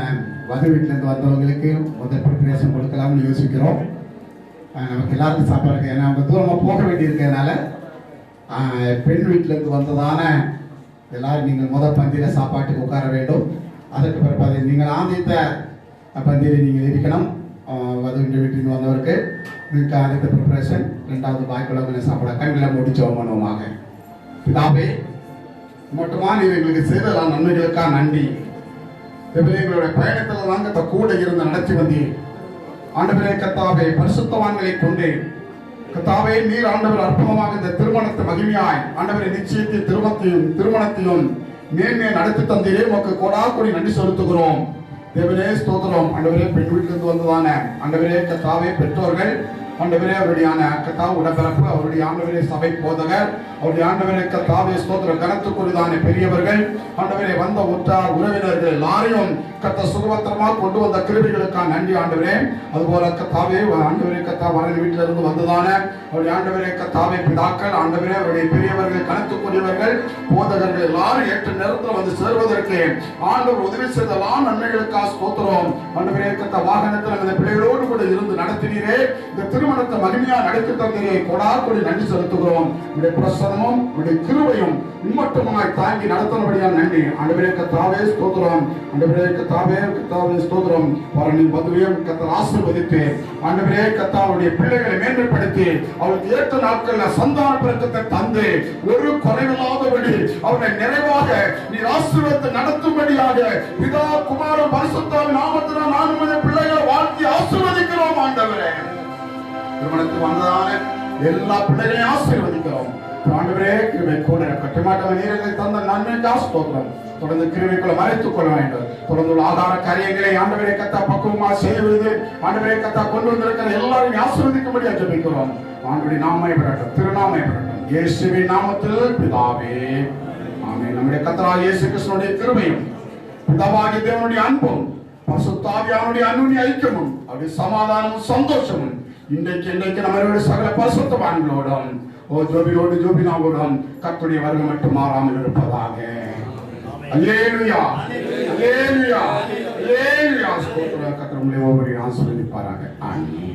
வധു வீட்டிலேருந்து வந்தவங்களுக்கு முதல் ப்ரிப்பரேஷன் கொடுக்கலாம்னு யோசிக்கிறோம். நமக்கு எல்லாருக்கும் சாப்பாடு, ஏன்னா அவங்க தூரமாக போக வேண்டியிருக்கிறதுனால பெண் வீட்டிலேருந்து வந்ததான எல்லாரும் நீங்கள் முதல் பந்தியில் சாப்பாட்டுக்கு உட்கார வேண்டும். அதற்கு பிறகு நீங்கள் ஆந்தித்த பந்தியில் நீங்கள் இருக்கணும். வധുവിൻ്റെ வீட்டில் இருந்து வந்தவருக்கு இதுக்கு ஆதித்த ப்ரிப்பரேஷன், ரெண்டாவது பாய்க்குள்ளவங்களை சாப்பிட கண்களை முடிச்சோம் பண்ணுவோமாக. பிதாவே, மட்டுமா நீர் எங்களுக்கு செய்த நன்மைகளுக்காக நன்றி. எங்களுடைய பயணத்தில் நாங்க கூட இருந்து நடத்தி வந்தீர். ஆண்டவரே கர்த்தாவே, பரிசுத்தவான்களை கொண்டு கர்த்தாவே நீர் ஆண்டவர் அற்புதமாக இந்த திருமணத்தை மகிமையாய் ஆண்டவரை நிச்சயத்தையும் திருமணத்தையும் மேன்மே நடத்தி தந்தீரே. உமக்கு கோடாக்கொடி நன்றி செலுத்துகிறோம். தேவனே ஸ்தோத்திரம். ஆண்டவரே, பெண் வீட்டிலிருந்து வந்ததான ஆண்டவரே கர்த்தாவே பெற்றோர்கள், ஆண்டவரே அவருடைய கர்த்தாவே உடன்பிறப்பு, அவருடைய ஆண்டவரே சபை போதகர், அவருடைய ஆண்டவரே கர்த்தாவே ஸ்தோத்திரம் கனத்துக்குரியதான பெரியவர்கள், ஆண்டவரே வந்த உற்றார் உறவினர்கள் எல்லாரையும் கர்த்தர் சுகபத்திரமாக கொண்டு வந்த கிருபைகளுக்காக நன்றி ஆண்டவரே. அதுபோல கர்த்தாவே ஆண்டவரே கர்த்தாவே வரன் வீட்டில இருந்து வந்ததான அவருடைய ஆண்டவரே கர்த்தாவே பிதாக்கள், ஆண்டவரே அவருடைய பெரியவர்கள் கனத்துக்குரியவர்கள் போதகர்கள் எல்லாரும் ஏற்ற நேரத்தில் வந்து சேர்வதற்கு ஆண்டவர் உதவி செய்தலாம் நன்மைகளுக்காக ஸ்தோத்திரம். ஆண்டவரே கர்த்தாவே வாகனத்தில் அந்த பிள்ளைகளோடு கூட இருந்து நடத்தினீரே. இந்த திருமணத்தை மகிமையா நடத்தி தந்தீரே. கொடாக்கொடி நன்றி செலுத்துகிறோம். உடைய பிரசனமும் உடைய கிருபையும் இம்மட்டுமாய் தாங்கி நடத்தினபடியா நன்றி. ஆண்டவரே கர்த்தாவே ஸ்தோத்திரம். ஆண்டவரே கர்த்தாவே ஸ்தோத்திரம். வரனின் வதுவையும் கர்த்தர் ஆசீர்வதித்து ஆண்டவரே கர்த்தாவுடைய பிள்ளைகளை மேன்மைப்படுத்தி அவருக்கு ஏற்ற நாட்கள்ல சந்தான பெருக்கத்தை தந்து ஒரு குறைவில்லாதபடி அவரை நிறைவாக நீர் ஆசீர்வாதத்தை நடத்தும்படியாக பிதா குமாரன் பரிசுத்தாவின் நாமத்தினால் நான் உம்முடைய பிள்ளைகளை வாழ்த்தி ஆசீர்வதிக்கிறோம். ஆண்டவரே, திருமணத்துக்கு வந்ததான எல்லா பிள்ளைகளையும் ஆசீர்வதிக்கிறோம். ஆண்டவரே கிருபை கூட கட்டுமாட்ட நீரங்களை தந்த நன்மைக்காக ஸ்தோத்திரம். தொடர்ந்து கிருபைக்குள்ள மறைத்துக் கொள்ள வேண்டும். தொடர்ந்து ஆதார காரியங்களை ஆண்டவரே கத்தா பக்குவமா செய்வது ஆண்டவரே கத்தா கொண்டு வந்திருக்கிற எல்லாரையும் ஆசீர்வதிக்கும்படி ஜெபிக்கிறோம். ஆண்டவரே நாமமே பெறட்டும், திருநாமே பெறட்டும். இயேசுவின் நாமத்தில் பிதாவே ஆமென். நம்முடைய கர்த்தராகிய இயேசு கிறிஸ்துவினுடைய கிருபையும் பிதாவாகிய தேவனுடைய அன்பும் பரிசுத்த ஆவியானவருடைய அன்பின் ஐக்கியமும் அவருடைய சமாதானமும் சந்தோஷமும் இன்றைக்கு நம்மளுடைய சகல பரிசுத்தவான்களோடும் ஜோபினாவோடும் கர்த்தருடைய வருகை மட்டும் மாறாமல் இருப்பதாக. அல்லேலூயா, அல்லேலூயா, அல்லேலூயா. ஸ்தோத்திரம். கர்த்தர் உங்களை ஒவ்வொரு ஆசீர்வதிப்பாராக. ஆமென்.